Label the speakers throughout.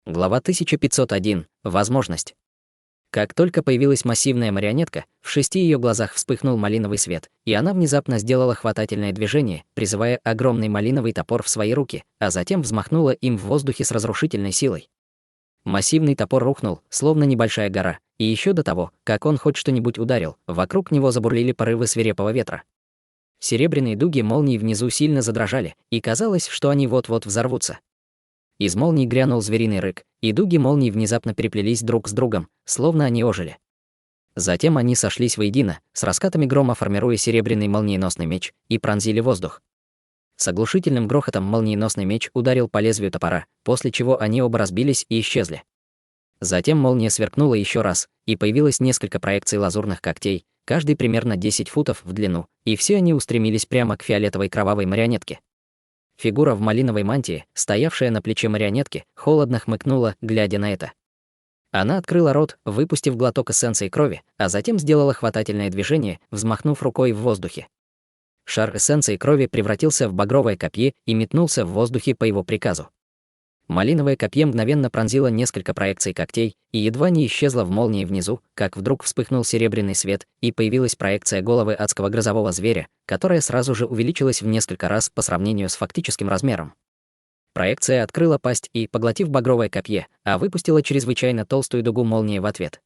Speaker 1: Глава 1501. Возможность. Как только появилась массивная марионетка, в 6 ее глазах вспыхнул малиновый свет, и она внезапно сделала хватательное движение, призывая огромный малиновый топор в свои руки, а затем взмахнула им в воздухе с разрушительной силой. Массивный топор рухнул, словно небольшая гора, и еще до того, как он хоть что-нибудь ударил, вокруг него забурлили порывы свирепого ветра. Серебряные дуги молний внизу сильно задрожали, и казалось, что они вот-вот взорвутся. Из молний грянул звериный рык, и дуги молний внезапно переплелись друг с другом, словно они ожили. Затем они сошлись воедино, с раскатами грома формируя серебряный молниеносный меч, и пронзили воздух. С оглушительным грохотом молниеносный меч ударил по лезвию топора, после чего они оба разбились и исчезли. Затем молния сверкнула еще раз, и появилось несколько проекций лазурных когтей, каждый примерно 10 футов в длину, и все они устремились прямо к фиолетовой кровавой марионетке. Фигура в малиновой мантии, стоявшая на плече марионетки, холодно хмыкнула, глядя на это. Она открыла рот, выпустив глоток эссенции крови, а затем сделала хватательное движение, взмахнув рукой в воздухе. Шар эссенции крови превратился в багровое копье и метнулся в воздухе по его приказу. Малиновое копье мгновенно пронзило несколько проекций когтей и едва не исчезло в молнии внизу, как вдруг вспыхнул серебряный свет, и появилась проекция головы адского грозового зверя, которая сразу же увеличилась в несколько раз по сравнению с фактическим размером. Проекция открыла пасть и, поглотив багровое копье, выпустила чрезвычайно толстую дугу молнии в ответ.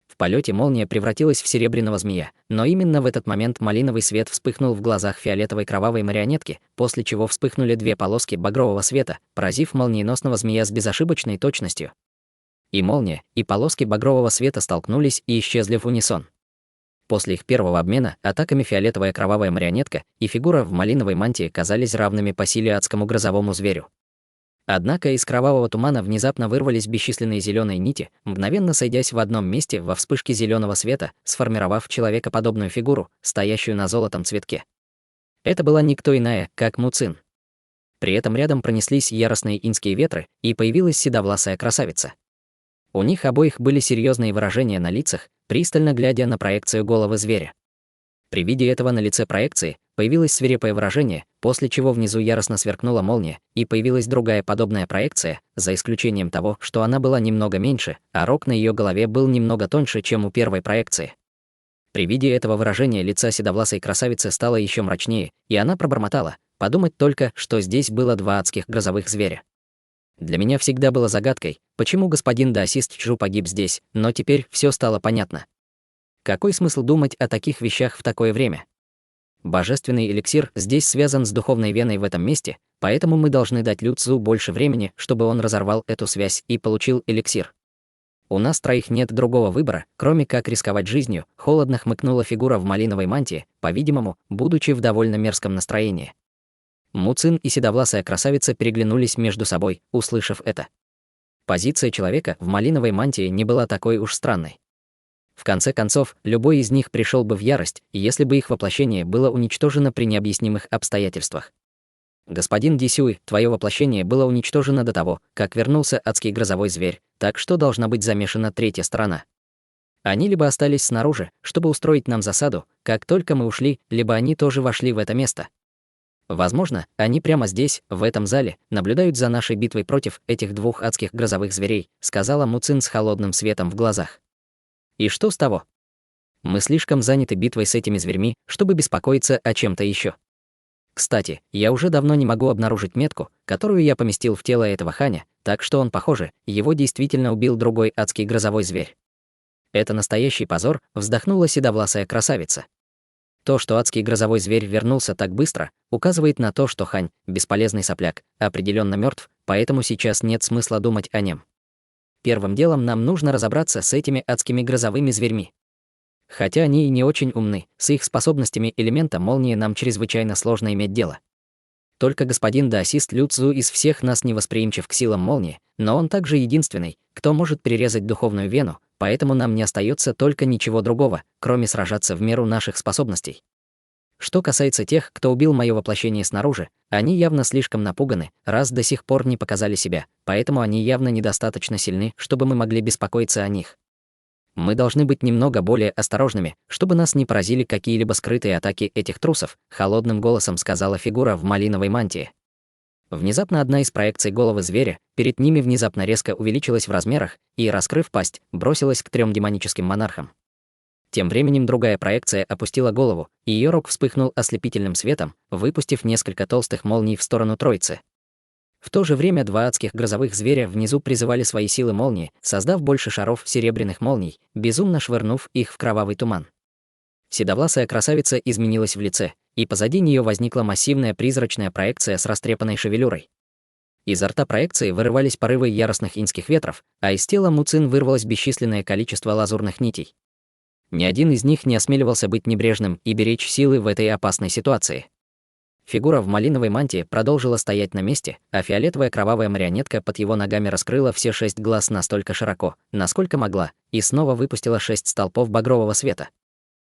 Speaker 1: В полете молния превратилась в серебряного змея, но именно в этот момент малиновый свет вспыхнул в глазах фиолетовой кровавой марионетки, после чего вспыхнули 2 полоски багрового света, поразив молниеносного змея с безошибочной точностью. И молния, и полоски багрового света столкнулись и исчезли в унисон. После их первого обмена атаками фиолетовая кровавая марионетка и фигура в малиновой мантии казались равными по силе адскому грозовому зверю. Однако из кровавого тумана внезапно вырвались бесчисленные зеленые нити, мгновенно сойдясь в одном месте во вспышке зеленого света, сформировав человекоподобную фигуру, стоящую на золотом цветке. Это была никто иная, как Муцин. При этом рядом пронеслись яростные инские ветры, и появилась седовласая красавица. У них обоих были серьезные выражения на лицах, пристально глядя на проекцию головы зверя. При виде этого на лице проекции появилось свирепое выражение, после чего внизу яростно сверкнула молния, и появилась другая подобная проекция, за исключением того, что она была немного меньше, а рог на ее голове был немного тоньше, чем у первой проекции. При виде этого выражения лица седовласой красавицы стало еще мрачнее, и она пробормотала: подумать только, что здесь было 2 адских грозовых зверя. Для меня всегда было загадкой, почему господин Даосист Чжу погиб здесь, но теперь все стало понятно. Какой смысл думать о таких вещах в такое время? Божественный эликсир здесь связан с духовной веной в этом месте, поэтому мы должны дать Лю Цзу больше времени, чтобы он разорвал эту связь и получил эликсир. У нас троих нет другого выбора, кроме как рисковать жизнью, холодно хмыкнула фигура в малиновой мантии, по-видимому, будучи в довольно мерзком настроении. Муцин и седовласая красавица переглянулись между собой, услышав это. Позиция человека в малиновой мантии не была такой уж странной. В конце концов, любой из них пришел бы в ярость, если бы их воплощение было уничтожено при необъяснимых обстоятельствах. Господин Дисюй, твое воплощение было уничтожено до того, как вернулся адский грозовой зверь, так что должна быть замешана третья сторона. Они либо остались снаружи, чтобы устроить нам засаду, как только мы ушли, либо они тоже вошли в это место. Возможно, они прямо здесь, в этом зале, наблюдают за нашей битвой против этих 2 адских грозовых зверей, сказала Муцин с холодным светом в глазах. И что с того? Мы слишком заняты битвой с этими зверьми, чтобы беспокоиться о чем-то еще. Кстати, я уже давно не могу обнаружить метку, которую я поместил в тело этого ханя, так что он, похоже, его действительно убил другой адский грозовой зверь. Это настоящий позор, вздохнула седовласая красавица. То, что адский грозовой зверь вернулся так быстро, указывает на то, что хань, бесполезный сопляк, определенно мертв, поэтому сейчас нет смысла думать о нем. Первым делом нам нужно разобраться с этими адскими грозовыми зверьми. Хотя они и не очень умны, с их способностями элемента молнии нам чрезвычайно сложно иметь дело. Только господин Даосист Лю Цзу из всех нас не восприимчив к силам молнии, но он также единственный, кто может перерезать духовную вену, поэтому нам не остается только ничего другого, кроме сражаться в меру наших способностей. Что касается тех, кто убил мое воплощение снаружи, они явно слишком напуганы, раз до сих пор не показали себя, поэтому они явно недостаточно сильны, чтобы мы могли беспокоиться о них. Мы должны быть немного более осторожными, чтобы нас не поразили какие-либо скрытые атаки этих трусов, холодным голосом сказала фигура в малиновой мантии. Внезапно одна из проекций головы зверя перед ними внезапно резко увеличилась в размерах и, раскрыв пасть, бросилась к 3 демоническим монархам. Тем временем другая проекция опустила голову, и ее рог вспыхнул ослепительным светом, выпустив несколько толстых молний в сторону троицы. В то же время 2 адских грозовых зверя внизу призывали свои силы молнии, создав больше шаров серебряных молний, безумно швырнув их в кровавый туман. Седовласая красавица изменилась в лице, и позади нее возникла массивная призрачная проекция с растрепанной шевелюрой. Изо рта проекции вырывались порывы яростных иньских ветров, а из тела Муцин вырвалось бесчисленное количество лазурных нитей. Ни один из них не осмеливался быть небрежным и беречь силы в этой опасной ситуации. Фигура в малиновой мантии продолжила стоять на месте, а фиолетовая кровавая марионетка под его ногами раскрыла все 6 глаз настолько широко, насколько могла, и снова выпустила 6 столпов багрового света.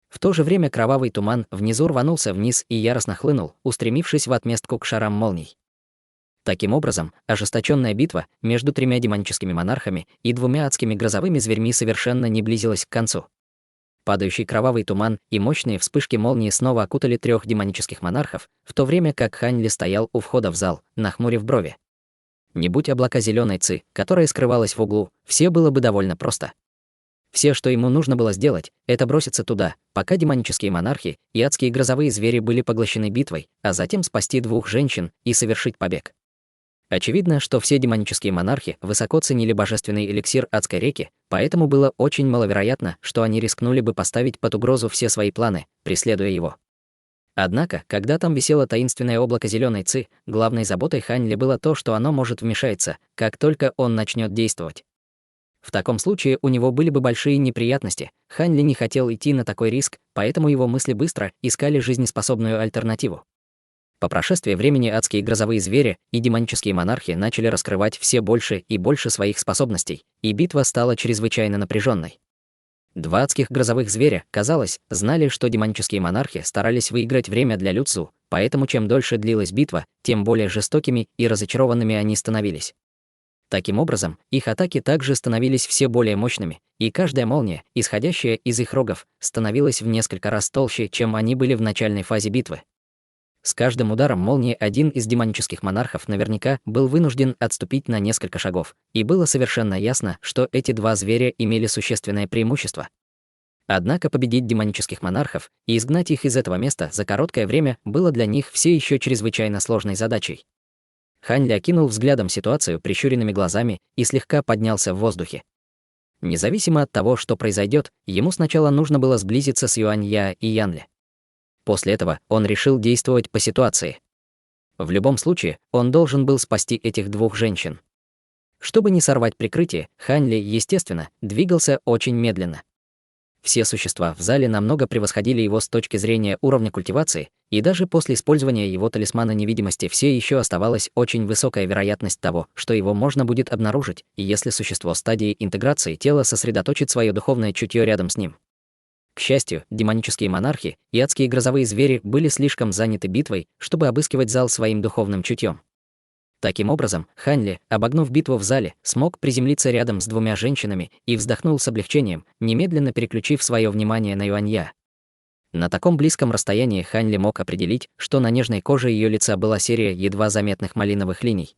Speaker 1: В то же время кровавый туман внизу рванулся вниз и яростно хлынул, устремившись в отместку к шарам молний. Таким образом, ожесточенная битва между 3 демоническими монархами и 2 адскими грозовыми зверьми совершенно не близилась к концу. Падающий кровавый туман и мощные вспышки молнии снова окутали 3 демонических монархов, в то время как Хань Ли стоял у входа в зал, нахмурив брови. Не будь облака зеленой ци, которая скрывалась в углу, все было бы довольно просто. Все, что ему нужно было сделать, это броситься туда, пока демонические монархи и адские грозовые звери были поглощены битвой, а затем спасти 2 женщин и совершить побег. Очевидно, что все демонические монархи высоко ценили божественный эликсир адской реки, поэтому было очень маловероятно, что они рискнули бы поставить под угрозу все свои планы, преследуя его. Однако, когда там висело таинственное облако зеленой ци, главной заботой Хань Ли было то, что оно может вмешаться, как только он начнет действовать. В таком случае у него были бы большие неприятности. Хань Ли не хотел идти на такой риск, поэтому его мысли быстро искали жизнеспособную альтернативу. По прошествии времени адские грозовые звери и демонические монархи начали раскрывать все больше и больше своих способностей, и битва стала чрезвычайно напряженной. 2 адских грозовых зверя, казалось, знали, что демонические монархи старались выиграть время для Люцзу, поэтому чем дольше длилась битва, тем более жестокими и разочарованными они становились. Таким образом, их атаки также становились все более мощными, и каждая молния, исходящая из их рогов, становилась в несколько раз толще, чем они были в начальной фазе битвы. С каждым ударом молнии один из демонических монархов наверняка был вынужден отступить на несколько шагов, и было совершенно ясно, что эти 2 зверя имели существенное преимущество. Однако победить демонических монархов и изгнать их из этого места за короткое время было для них все еще чрезвычайно сложной задачей. Хань Ли окинул взглядом ситуацию прищуренными глазами и слегка поднялся в воздухе. Независимо от того, что произойдет, ему сначала нужно было сблизиться с Юань-Я и Ян-Ли. После этого он решил действовать по ситуации. В любом случае, он должен был спасти этих 2 женщин. Чтобы не сорвать прикрытие, Хань Ли, естественно, двигался очень медленно. Все существа в зале намного превосходили его с точки зрения уровня культивации, и даже после использования его талисмана невидимости все еще оставалась очень высокая вероятность того, что его можно будет обнаружить, если существо стадии интеграции тела сосредоточит свое духовное чутье рядом с ним. К счастью, демонические монархи и адские грозовые звери были слишком заняты битвой, чтобы обыскивать зал своим духовным чутьем. Таким образом, Хань Ли, обогнув битву в зале, смог приземлиться рядом с 2 женщинами и вздохнул с облегчением, немедленно переключив свое внимание на Юань-Я. На таком близком расстоянии Хань Ли мог определить, что на нежной коже ее лица была серия едва заметных малиновых линий.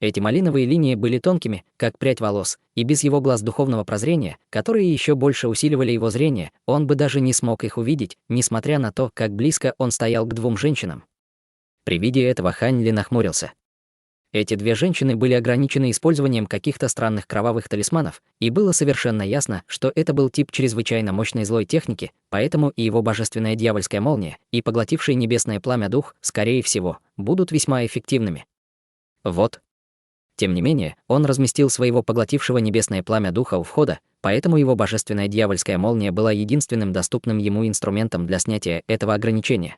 Speaker 1: Эти малиновые линии были тонкими, как прядь волос, и без его глаз духовного прозрения, которые еще больше усиливали его зрение, он бы даже не смог их увидеть, несмотря на то, как близко он стоял к 2 женщинам. При виде этого Хань Ли нахмурился. Эти 2 женщины были ограничены использованием каких-то странных кровавых талисманов, и было совершенно ясно, что это был тип чрезвычайно мощной злой техники, поэтому и его божественная дьявольская молния, и поглотивший небесное пламя дух, скорее всего, будут весьма эффективными. Вот. Тем не менее, он разместил своего поглотившего небесное пламя духа у входа, поэтому его божественная дьявольская молния была единственным доступным ему инструментом для снятия этого ограничения.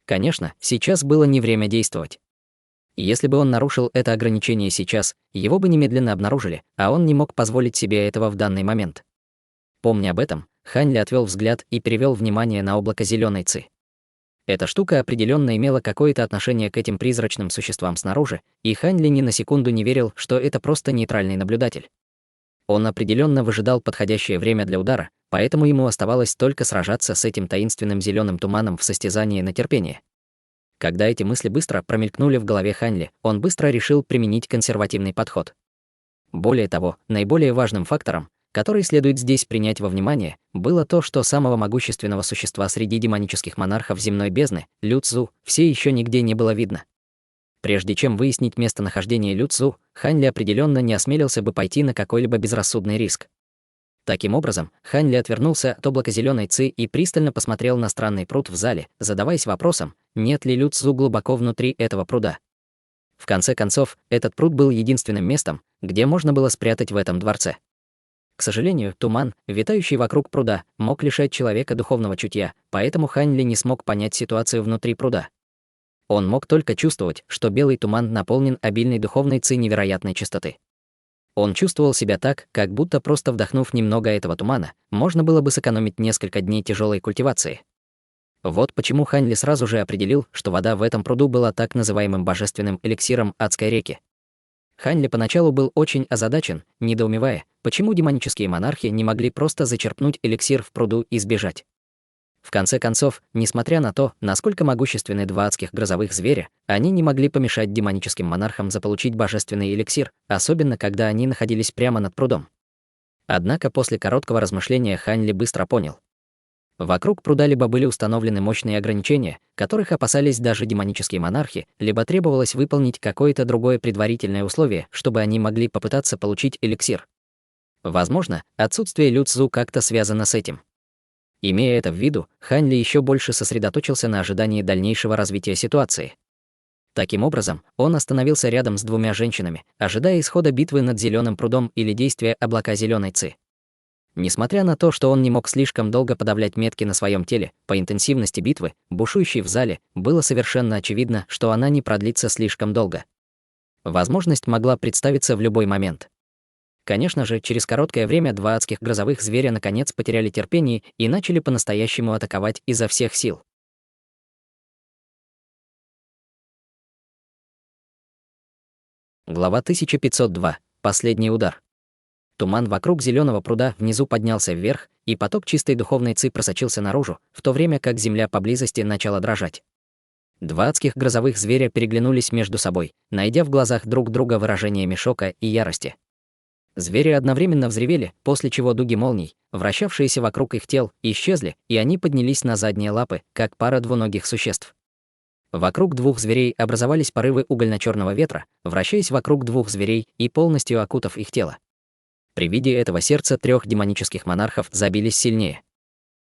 Speaker 1: Конечно, сейчас было не время действовать. Если бы он нарушил это ограничение сейчас, его бы немедленно обнаружили, а он не мог позволить себе этого в данный момент. Помня об этом, Хань Ли отвел взгляд и перевел внимание на облако зеленой ци. Эта штука определенно имела какое-то отношение к этим призрачным существам снаружи, и Хань Ли ни на секунду не верил, что это просто нейтральный наблюдатель. Он определенно выжидал подходящее время для удара, поэтому ему оставалось только сражаться с этим таинственным зеленым туманом в состязании на терпение. Когда эти мысли быстро промелькнули в голове Ханьли, он быстро решил применить консервативный подход. Более того, наиболее важным фактором, который следует здесь принять во внимание, было то, что самого могущественного существа среди демонических монархов земной бездны, Лю Цзу, все еще нигде не было видно. Прежде чем выяснить местонахождение Лю Цзу, Ханьли определенно не осмелился бы пойти на какой-либо безрассудный риск. Таким образом, Ханьли отвернулся от облака зеленой ци и пристально посмотрел на странный пруд в зале, задаваясь вопросом, нет ли Лю Цзу глубоко внутри этого пруда. В конце концов, этот пруд был единственным местом, где можно было спрятать в этом дворце. К сожалению, туман, витающий вокруг пруда, мог лишать человека духовного чутья, поэтому Ханьли не смог понять ситуацию внутри пруда. Он мог только чувствовать, что белый туман наполнен обильной духовной ци невероятной чистоты. Он чувствовал себя так, как будто просто вдохнув немного этого тумана, можно было бы сэкономить несколько дней тяжелой культивации. Вот почему Ханьли сразу же определил, что вода в этом пруду была так называемым божественным эликсиром адской реки. Ханьли поначалу был очень озадачен, недоумевая, почему демонические монархи не могли просто зачерпнуть эликсир в пруду и сбежать. В конце концов, несмотря на то, насколько могущественны два адских грозовых зверя, они не могли помешать демоническим монархам заполучить божественный эликсир, особенно когда они находились прямо над прудом. Однако после короткого размышления Ханьли быстро понял. Вокруг пруда либо были установлены мощные ограничения, которых опасались даже демонические монархи, либо требовалось выполнить какое-то другое предварительное условие, чтобы они могли попытаться получить эликсир. Возможно, отсутствие Лю Цзу как-то связано с этим. Имея это в виду, Ханьли еще больше сосредоточился на ожидании дальнейшего развития ситуации. Таким образом, он остановился рядом с двумя женщинами, ожидая исхода битвы над зеленым прудом или действия облака зеленой ци. Несмотря на то, что он не мог слишком долго подавлять метки на своем теле, по интенсивности битвы, бушующей в зале, было совершенно очевидно, что она не продлится слишком долго. Возможность могла представиться в любой момент. Конечно же, через короткое время два адских грозовых зверя наконец потеряли терпение и начали по-настоящему атаковать изо всех сил. Глава 1502. Последний удар. Туман вокруг зеленого пруда внизу поднялся вверх, и поток чистой духовной ци просочился наружу, в то время как земля поблизости начала дрожать. Два адских грозовых зверя переглянулись между собой, найдя в глазах друг друга выражение шока и ярости. Звери одновременно взревели, после чего дуги молний, вращавшиеся вокруг их тел, исчезли, и они поднялись на задние лапы, как пара двуногих существ. Вокруг двух зверей образовались порывы угольно-черного ветра, вращаясь вокруг двух зверей и полностью окутав их тело. При виде этого сердца трех демонических монархов забились сильнее.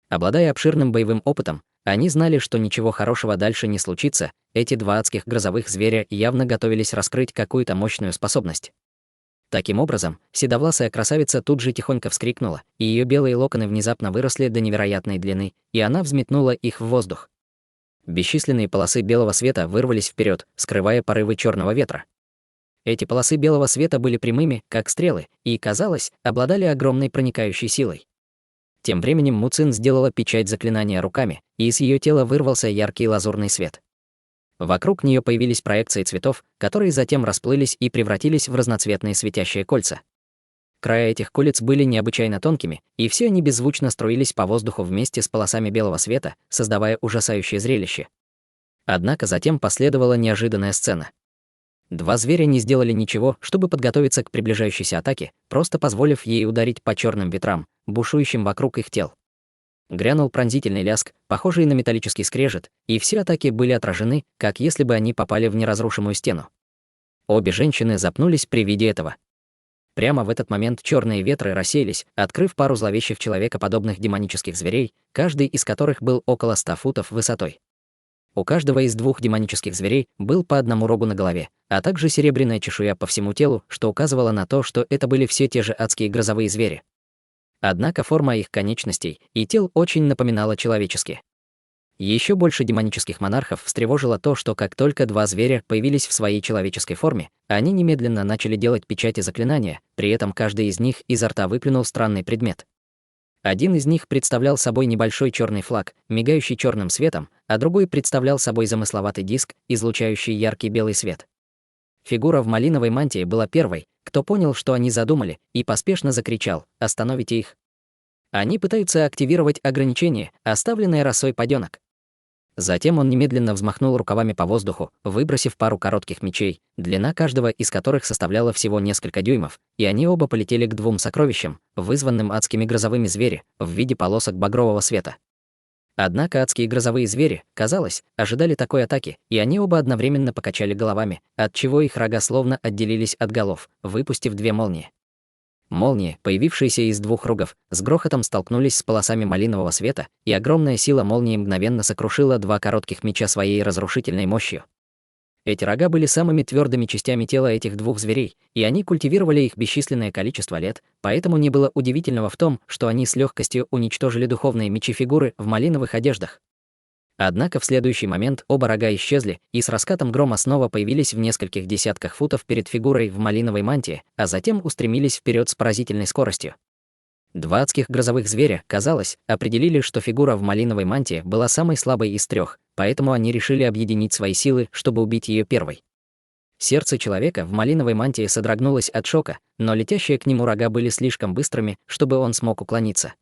Speaker 1: Обладая обширным боевым опытом, они знали, что ничего хорошего дальше не случится, эти два адских грозовых зверя явно готовились раскрыть какую-то мощную способность. Таким образом, седовласая красавица тут же тихонько вскрикнула, и ее белые локоны внезапно выросли до невероятной длины, и она взметнула их в воздух. Бесчисленные полосы белого света вырвались вперед, скрывая порывы черного ветра. Эти полосы белого света были прямыми, как стрелы, и, казалось, обладали огромной проникающей силой. Тем временем Му Цин сделала печать заклинания руками, и из ее тела вырвался яркий лазурный свет. Вокруг нее появились проекции цветов, которые затем расплылись и превратились в разноцветные светящие кольца. Края этих колец были необычайно тонкими, и все они беззвучно струились по воздуху вместе с полосами белого света, создавая ужасающее зрелище. Однако затем последовала неожиданная сцена. Два зверя не сделали ничего, чтобы подготовиться к приближающейся атаке, просто позволив ей ударить по черным ветрам, бушующим вокруг их тел. Грянул пронзительный лязг, похожий на металлический скрежет, и все атаки были отражены, как если бы они попали в неразрушимую стену. Обе женщины запнулись при виде этого. Прямо в этот момент черные ветры рассеялись, открыв пару зловещих человекоподобных демонических зверей, каждый из которых был около 100 футов высотой. У каждого из двух демонических зверей был по одному рогу на голове, а также серебряная чешуя по всему телу, что указывало на то, что это были все те же адские грозовые звери. Однако форма их конечностей и тел очень напоминала человеческие. Еще больше демонических монархов встревожило то, что как только два зверя появились в своей человеческой форме, они немедленно начали делать печати заклинания, при этом каждый из них изо рта выплюнул странный предмет. Один из них представлял собой небольшой черный флаг, мигающий черным светом, а другой представлял собой замысловатый диск, излучающий яркий белый свет. Фигура в малиновой мантии была первой, кто понял, что они задумали, и поспешно закричал: «Остановите их! Они пытаются активировать ограничение, оставленное росой падёнок». Затем он немедленно взмахнул рукавами по воздуху, выбросив пару коротких мечей, длина каждого из которых составляла всего несколько дюймов, и они оба полетели к двум сокровищам, вызванным адскими грозовыми звери, в виде полосок багрового света. Однако адские грозовые звери, казалось, ожидали такой атаки, и они оба одновременно покачали головами, отчего их рога словно отделились от голов, выпустив две молнии. Молнии, появившиеся из двух рогов, с грохотом столкнулись с полосами малинового света, и огромная сила молнии мгновенно сокрушила два коротких меча своей разрушительной мощью. Эти рога были самыми твердыми частями тела этих двух зверей, и они культивировали их бесчисленное количество лет, поэтому не было удивительного в том, что они с легкостью уничтожили духовные мечи фигуры в малиновых одеждах. Однако в следующий момент оба рога исчезли, и с раскатом грома снова появились в нескольких десятках футов перед фигурой в малиновой мантии, а затем устремились вперед с поразительной скоростью. Два адских грозовых зверя, казалось, определили, что фигура в малиновой мантии была самой слабой из трех, поэтому они решили объединить свои силы, чтобы убить ее первой. Сердце человека в малиновой мантии содрогнулось от шока, но летящие к нему рога были слишком быстрыми, чтобы он смог уклониться.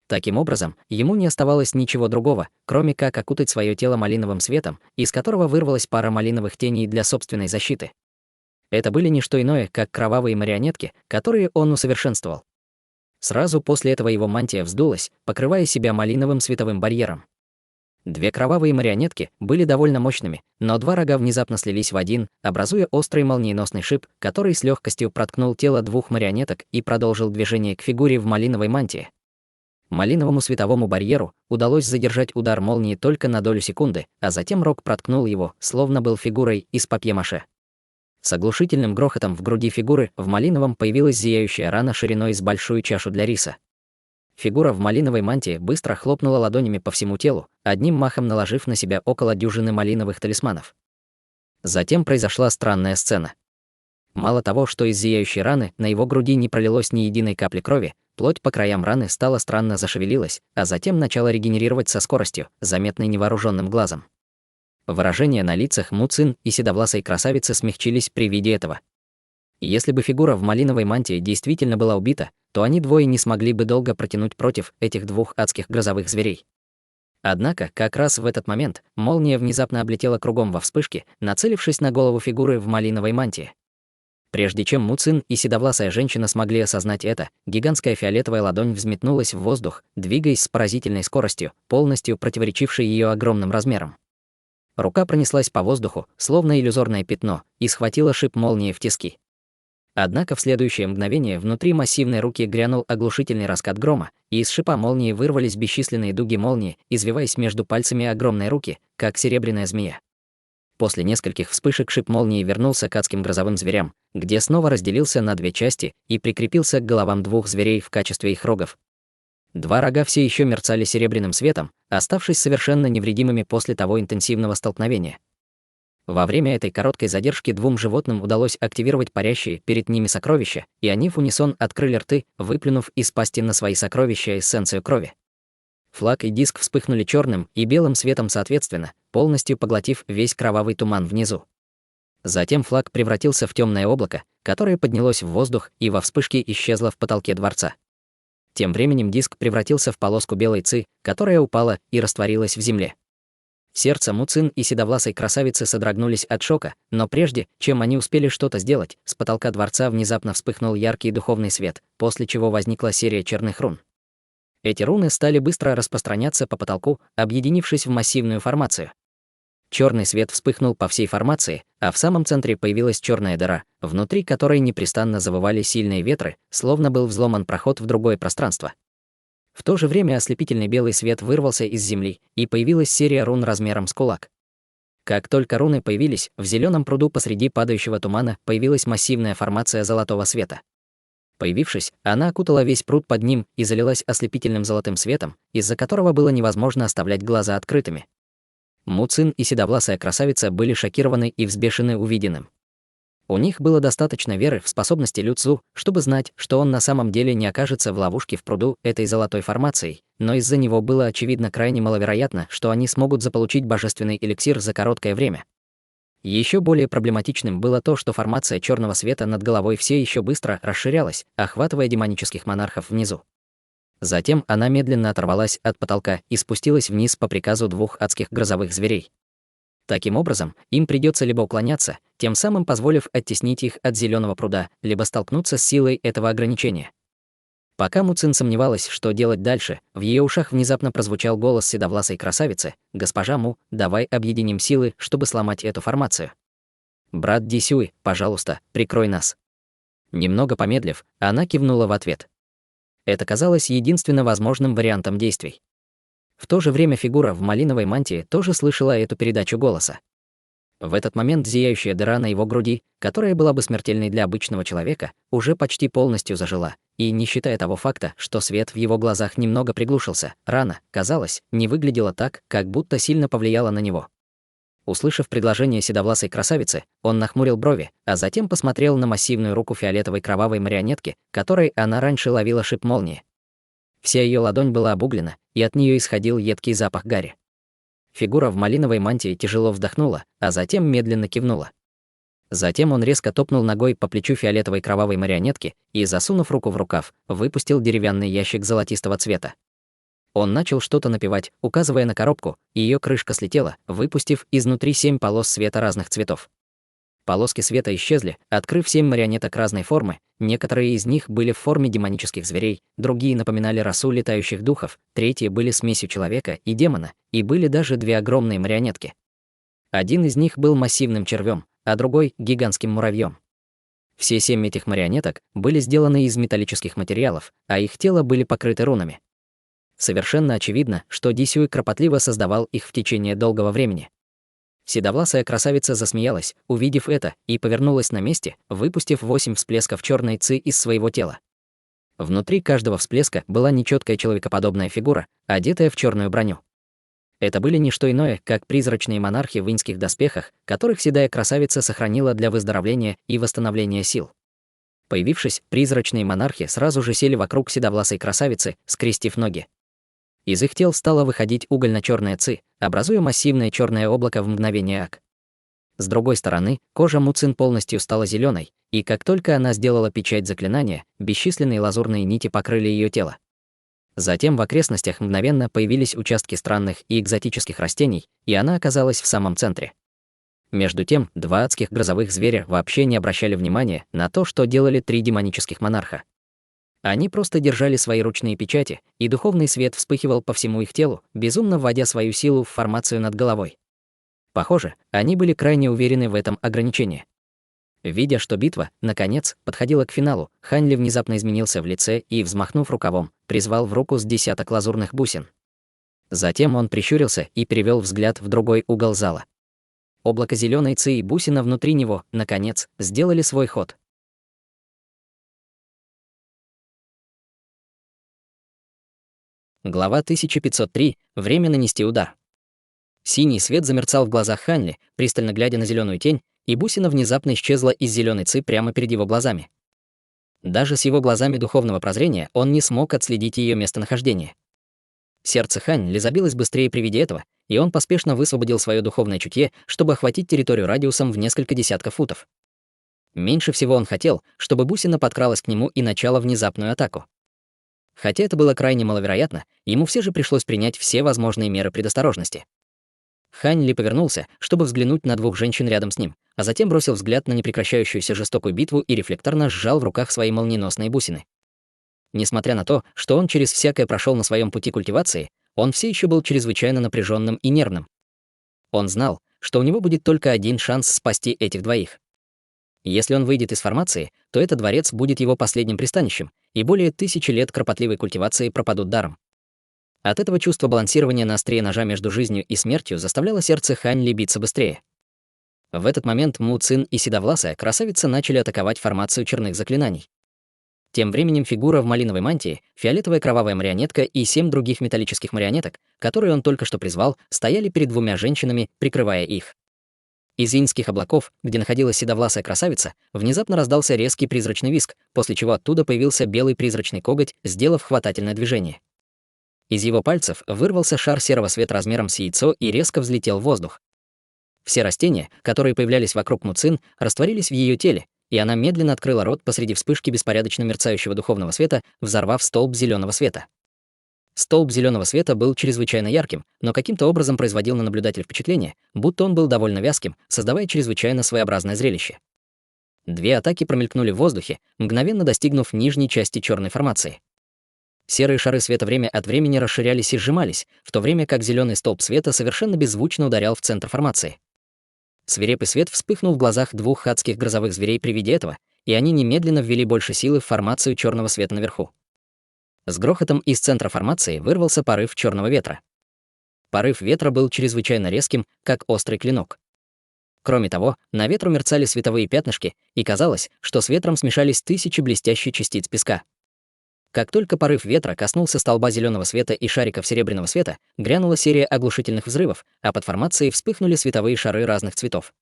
Speaker 1: Таким образом, ему не оставалось ничего другого, кроме как окутать свое тело малиновым светом, из которого вырвалась пара малиновых теней для собственной защиты. Это были не что иное, как кровавые марионетки, которые он усовершенствовал. Сразу после этого его мантия вздулась, покрывая себя малиновым световым барьером. Две кровавые марионетки были довольно мощными, но два рога внезапно слились в один, образуя острый молниеносный шип, который с легкостью проткнул тело двух марионеток и продолжил движение к фигуре в малиновой мантии. Малиновому световому барьеру удалось задержать удар молнии только на долю секунды, а затем рог проткнул его, словно был фигурой из папье-маше. С оглушительным грохотом в груди фигуры в малиновом появилась зияющая рана шириной с большую чашу для риса. Фигура в малиновой мантии быстро хлопнула ладонями по всему телу, одним махом наложив на себя около дюжины малиновых талисманов. Затем произошла странная сцена. Мало того, что из зияющей раны на его груди не пролилось ни единой капли крови, плоть по краям раны стала странно зашевелилась, а затем начала регенерировать со скоростью, заметной невооруженным глазом. Выражения на лицах Му Цин и седовласой красавицы смягчились при виде этого. Если бы фигура в малиновой мантии действительно была убита, то они двое не смогли бы долго протянуть против этих двух адских грозовых зверей. Однако, как раз в этот момент, молния внезапно облетела кругом во вспышке, нацелившись на голову фигуры в малиновой мантии. Прежде чем Му Цин и седовласая женщина смогли осознать это, гигантская фиолетовая ладонь взметнулась в воздух, двигаясь с поразительной скоростью, полностью противоречившей ее огромным размерам. Рука пронеслась по воздуху, словно иллюзорное пятно, и схватила шип молнии в тиски. Однако в следующее мгновение внутри массивной руки грянул оглушительный раскат грома, и из шипа молнии вырвались бесчисленные дуги молнии, извиваясь между пальцами огромной руки, как серебряная змея. После нескольких вспышек шип молнии вернулся к адским грозовым зверям, где снова разделился на две части и прикрепился к головам двух зверей в качестве их рогов. Два рога все еще мерцали серебряным светом, оставшись совершенно невредимыми после того интенсивного столкновения. Во время этой короткой задержки двум животным удалось активировать парящие перед ними сокровища, и они в унисон открыли рты, выплюнув из пасти на свои сокровища эссенцию крови. Флаг и диск вспыхнули черным и белым светом соответственно, полностью поглотив весь кровавый туман внизу. Затем флаг превратился в темное облако, которое поднялось в воздух и во вспышке исчезло в потолке дворца. Тем временем диск превратился в полоску белой ци, которая упала и растворилась в земле. Сердце Му Цин и седовласой красавицы содрогнулись от шока, но прежде, чем они успели что-то сделать, с потолка дворца внезапно вспыхнул яркий духовный свет, после чего возникла серия черных рун. Эти руны стали быстро распространяться по потолку, объединившись в массивную формацию. Черный свет вспыхнул по всей формации, а в самом центре появилась черная дыра, внутри которой непрестанно завывали сильные ветры, словно был взломан проход в другое пространство. В то же время ослепительный белый свет вырвался из земли, и появилась серия рун размером с кулак. Как только руны появились, в зеленом пруду посреди падающего тумана появилась массивная формация золотого света. Появившись, она окутала весь пруд под ним и залилась ослепительным золотым светом, из-за которого было невозможно оставлять глаза открытыми. Му Цин и седовласая красавица были шокированы и взбешены увиденным. У них было достаточно веры в способности Лю Цзу, чтобы знать, что он на самом деле не окажется в ловушке в пруду этой золотой формацией, но из-за него было очевидно крайне маловероятно, что они смогут заполучить божественный эликсир за короткое время. Еще более проблематичным было то, что формация черного света над головой все еще быстро расширялась, охватывая демонических монархов внизу. Затем она медленно оторвалась от потолка и спустилась вниз по приказу двух адских грозовых зверей. Таким образом, им придется либо уклоняться, тем самым позволив оттеснить их от зеленого пруда, либо столкнуться с силой этого ограничения. Пока Му Цин сомневалась, что делать дальше, в ее ушах внезапно прозвучал голос седовласой красавицы: «Госпожа Му, давай объединим силы, чтобы сломать эту формацию. Брат Ди Сюй, пожалуйста, прикрой нас». Немного помедлив, она кивнула в ответ. Это казалось единственно возможным вариантом действий. В то же время фигура в малиновой мантии тоже слышала эту передачу голоса. В этот момент зияющая дыра на его груди, которая была бы смертельной для обычного человека, уже почти полностью зажила, и, не считая того факта, что свет в его глазах немного приглушился, рана, казалось, не выглядела так, как будто сильно повлияла на него. Услышав предложение седовласой красавицы, он нахмурил брови, а затем посмотрел на массивную руку фиолетовой кровавой марионетки, которой она раньше ловила шип молнии. Вся ее ладонь была обуглена, и от нее исходил едкий запах гари. Фигура в малиновой мантии тяжело вздохнула, а затем медленно кивнула. Затем он резко топнул ногой по плечу фиолетовой кровавой марионетки и, засунув руку в рукав, выпустил деревянный ящик золотистого цвета. Он начал что-то напевать, указывая на коробку, и ее крышка слетела, выпустив изнутри 7 полос света разных цветов. Полоски света исчезли, открыв 7 марионеток разной формы. Некоторые из них были в форме демонических зверей, другие напоминали расу летающих духов, третьи были смесью человека и демона, и были даже 2 огромные марионетки. Один из них был массивным червем, а другой — гигантским муравьем. Все 7 этих марионеток были сделаны из металлических материалов, а их тела были покрыты рунами. Совершенно очевидно, что Ди Сюй кропотливо создавал их в течение долгого времени. Седовласая красавица засмеялась, увидев это, и повернулась на месте, выпустив 8 всплесков черной ци из своего тела. Внутри каждого всплеска была нечеткая человекоподобная фигура, одетая в черную броню. Это были не что иное, как призрачные монархи в иньских доспехах, которых седая красавица сохранила для выздоровления и восстановления сил. Появившись, призрачные монархи сразу же сели вокруг седовласой красавицы, скрестив ноги. Из их тел стало выходить угольно-черная ци, образуя массивное черное облако в мгновение ак. С другой стороны, кожа Му Цин полностью стала зеленой, и как только она сделала печать заклинания, бесчисленные лазурные нити покрыли ее тело. Затем в окрестностях мгновенно появились участки странных и экзотических растений, и она оказалась в самом центре. Между тем, 2 адских грозовых зверя вообще не обращали внимания на то, что делали 3 демонических монарха. Они просто держали свои ручные печати, и духовный свет вспыхивал по всему их телу, безумно вводя свою силу в формацию над головой. Похоже, они были крайне уверены в этом ограничении. Видя, что битва, наконец, подходила к финалу, Хань Ли внезапно изменился в лице и, взмахнув рукавом, призвал в руку с 10 лазурных бусин. Затем он прищурился и перевел взгляд в другой угол зала. Облако зеленой ци и бусина внутри него, наконец, сделали свой ход. Глава 1503. Время нанести удар. Синий свет замерцал в глазах Ханли, пристально глядя на зеленую тень, и бусина внезапно исчезла из зеленой ци прямо перед его глазами. Даже с его глазами духовного прозрения он не смог отследить ее местонахождение. Сердце Ханли забилось быстрее при виде этого, и он поспешно высвободил свое духовное чутье, чтобы охватить территорию радиусом в несколько десятков футов. Меньше всего он хотел, чтобы бусина подкралась к нему и начала внезапную атаку. Хотя это было крайне маловероятно, ему все же пришлось принять все возможные меры предосторожности. Хань Ли повернулся, чтобы взглянуть на 2 женщин рядом с ним, а затем бросил взгляд на непрекращающуюся жестокую битву и рефлекторно сжал в руках свои молниеносные бусины. Несмотря на то, что он через всякое прошел на своем пути культивации, он все еще был чрезвычайно напряженным и нервным. Он знал, что у него будет только один шанс спасти этих 2. Если он выйдет из формации, то этот дворец будет его последним пристанищем, и более 1000 лет кропотливой культивации пропадут даром. От этого чувство балансирования на острие ножа между жизнью и смертью заставляло сердце Хань Ли биться быстрее. В этот момент Му Цин и седовласая красавица начали атаковать формацию черных заклинаний. Тем временем фигура в малиновой мантии, фиолетовая кровавая марионетка и 7 других металлических марионеток, которые он только что призвал, стояли перед 2 женщинами, прикрывая их. Из иньских облаков, где находилась седовласая красавица, внезапно раздался резкий призрачный визг, после чего оттуда появился белый призрачный коготь, сделав хватательное движение. Из его пальцев вырвался шар серого света размером с яйцо и резко взлетел в воздух. Все растения, которые появлялись вокруг Му Цин, растворились в ее теле, и она медленно открыла рот посреди вспышки беспорядочно мерцающего духовного света, взорвав столб зеленого света. Столб зеленого света был чрезвычайно ярким, но каким-то образом производил на наблюдателя впечатление, будто он был довольно вязким, создавая чрезвычайно своеобразное зрелище. Две атаки промелькнули в воздухе, мгновенно достигнув нижней части черной формации. Серые шары света время от времени расширялись и сжимались, в то время как зеленый столб света совершенно беззвучно ударял в центр формации. Свирепый свет вспыхнул в глазах двух адских грозовых зверей при виде этого, и они немедленно ввели больше силы в формацию черного света наверху. С грохотом из центра формации вырвался порыв черного ветра. Порыв ветра был чрезвычайно резким, как острый клинок. Кроме того, на ветру мерцали световые пятнышки, и казалось, что с ветром смешались тысячи блестящих частиц песка. Как только порыв ветра коснулся столба зеленого света и шариков серебряного света, грянула серия оглушительных взрывов, а под формацией вспыхнули световые шары разных цветов.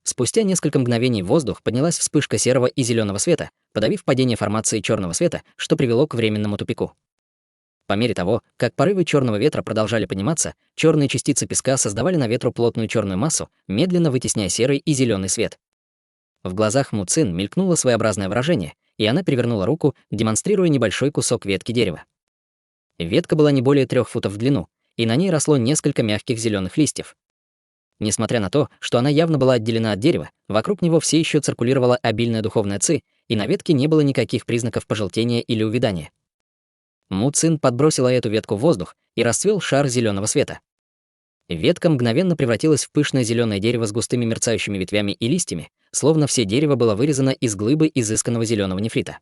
Speaker 1: Спустя несколько мгновений в воздух поднялась вспышка серого и зеленого света, подавив падение формации черного света, что привело к временному тупику. По мере того, как порывы черного ветра продолжали подниматься, черные частицы песка создавали на ветру плотную черную массу, медленно вытесняя серый и зеленый свет. В глазах Му Цин мелькнуло своеобразное выражение, и она перевернула руку, демонстрируя небольшой кусок ветки дерева. Ветка была не более 3 футов в длину, и на ней росло несколько мягких зеленых листьев. Несмотря на то, что она явно была отделена от дерева, вокруг него все еще циркулировала обильная духовная ци, и на ветке не было никаких признаков пожелтения или увядания. Му Цин подбросила эту ветку в воздух, и расцвел шар зеленого света. Ветка мгновенно превратилась в пышное зеленое дерево с густыми мерцающими ветвями и листьями, словно все дерево было вырезано из глыбы изысканного зеленого нефрита.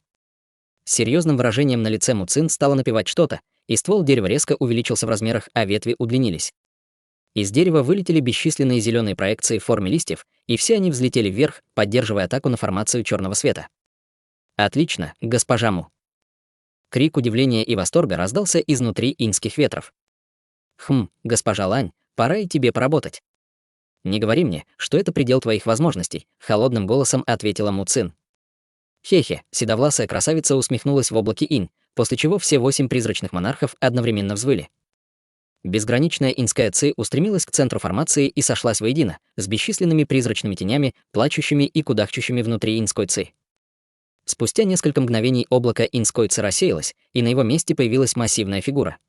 Speaker 1: С серьезным выражением на лице Му Цин стала напевать что-то, и ствол дерева резко увеличился в размерах, а ветви удлинились. Из дерева вылетели бесчисленные зеленые проекции в форме листьев, и все они взлетели вверх, поддерживая атаку на формацию черного света. «Отлично, госпожа Му!» Крик удивления и восторга раздался изнутри иньских ветров. Госпожа Лань, пора и тебе поработать». «Не говори мне, что это предел твоих возможностей», — холодным голосом ответила Му Цин. Хе-хе, седовласая красавица усмехнулась в облаке инь, после чего все 8 призрачных монархов одновременно взвыли. Безграничная иньская ци устремилась к центру формации и сошлась воедино, с бесчисленными призрачными тенями, плачущими и кудахчущими внутри иньской ци. Спустя несколько мгновений облако иньской ци рассеялось, и на его месте появилась массивная фигура.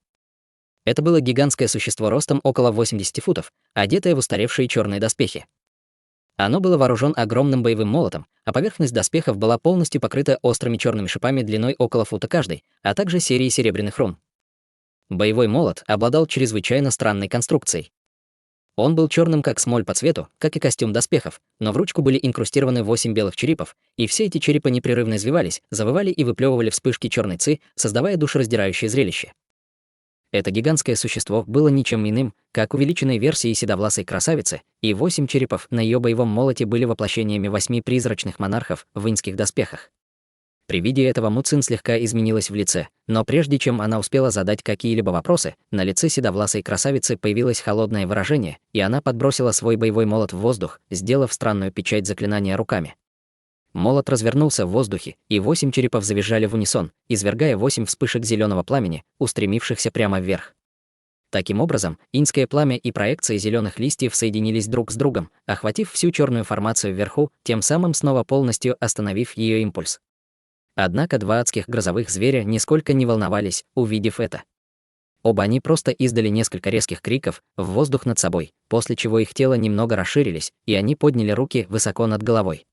Speaker 1: Это было гигантское существо ростом около 80 футов, одетое в устаревшие черные доспехи. Оно было вооружен огромным боевым молотом, а поверхность доспехов была полностью покрыта острыми черными шипами длиной около фута каждый, а также серией серебряных рун. Боевой молот обладал чрезвычайно странной конструкцией. Он был черным как смоль по цвету, как и костюм доспехов, но в ручку были инкрустированы 8 белых черепов, и все эти черепа непрерывно извивались, завывали и выплевывали вспышки черной ци, создавая душераздирающее зрелище. Это гигантское существо было ничем иным, как увеличенной версией седовласой красавицы, и 8 черепов на ее боевом молоте были воплощениями 8 призрачных монархов в иньских доспехах. При виде этого Му Цин слегка изменилась в лице, но прежде чем она успела задать какие-либо вопросы, на лице седовласой красавицы появилось холодное выражение, и она подбросила свой боевой молот в воздух, сделав странную печать заклинания руками. Молот развернулся в воздухе, и 8 черепов завизжали в унисон, извергая 8 вспышек зеленого пламени, устремившихся прямо вверх. Таким образом, иньское пламя и проекции зеленых листьев соединились друг с другом, охватив всю черную формацию вверху, тем самым снова полностью остановив ее импульс. Однако 2 адских грозовых зверя нисколько не волновались, увидев это. Оба они просто издали несколько резких криков в воздух над собой, после чего их тела немного расширились, и они подняли руки высоко над головой.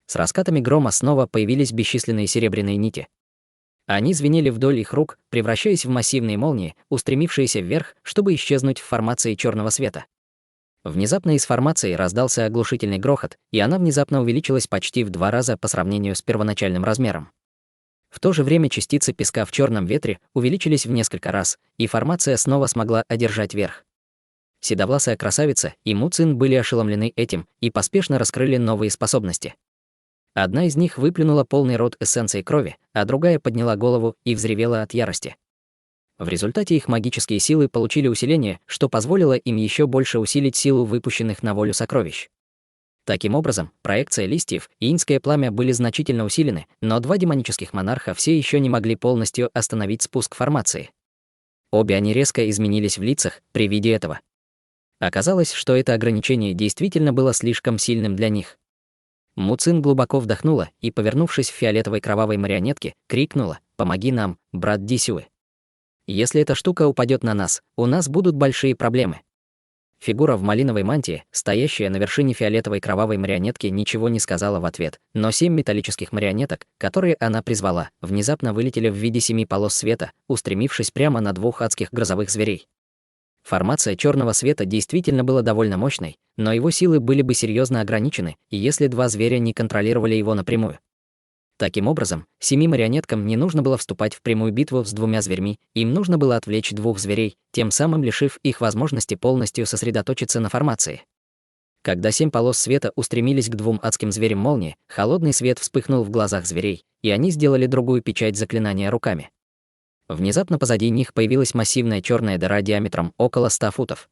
Speaker 1: С раскатами грома снова появились бесчисленные серебряные нити. Они звенели вдоль их рук, превращаясь в массивные молнии, устремившиеся вверх, чтобы исчезнуть в формации черного света. Внезапно из формации раздался оглушительный грохот, и она внезапно увеличилась почти в 2 раза по сравнению с первоначальным размером. В то же время частицы песка в черном ветре увеличились в несколько раз, и формация снова смогла одержать верх. Седовласая красавица и Му Цин были ошеломлены этим и поспешно раскрыли новые способности. Одна из них выплюнула полный рот эссенции крови, а другая подняла голову и взревела от ярости. В результате их магические силы получили усиление, что позволило им еще больше усилить силу выпущенных на волю сокровищ. Таким образом, проекция листьев и иньское пламя были значительно усилены, но 2 демонических монарха все еще не могли полностью остановить спуск формации. Обе они резко изменились в лицах при виде этого. Оказалось, что это ограничение действительно было слишком сильным для них. Му Цин глубоко вдохнула и, повернувшись в фиолетовой кровавой марионетке, крикнула: «Помоги нам, брат Ди Сюэ!». Если эта штука упадет на нас, у нас будут большие проблемы. Фигура в малиновой мантии, стоящая на вершине фиолетовой кровавой марионетки, ничего не сказала в ответ, но 7 металлических марионеток, которые она призвала, внезапно вылетели в виде 7 полос света, устремившись прямо на 2 адских грозовых зверей. Формация черного света действительно была довольно мощной, но его силы были бы серьезно ограничены, если 2 зверя не контролировали его напрямую. Таким образом, 7 марионеткам не нужно было вступать в прямую битву с 2 зверьми, им нужно было отвлечь 2 зверей, тем самым лишив их возможности полностью сосредоточиться на формации. Когда 7 полос света устремились к 2 адским зверям молнии, холодный свет вспыхнул в глазах зверей, и они сделали другую печать заклинания руками. Внезапно позади них появилась массивная черная дыра диаметром около 100 футов.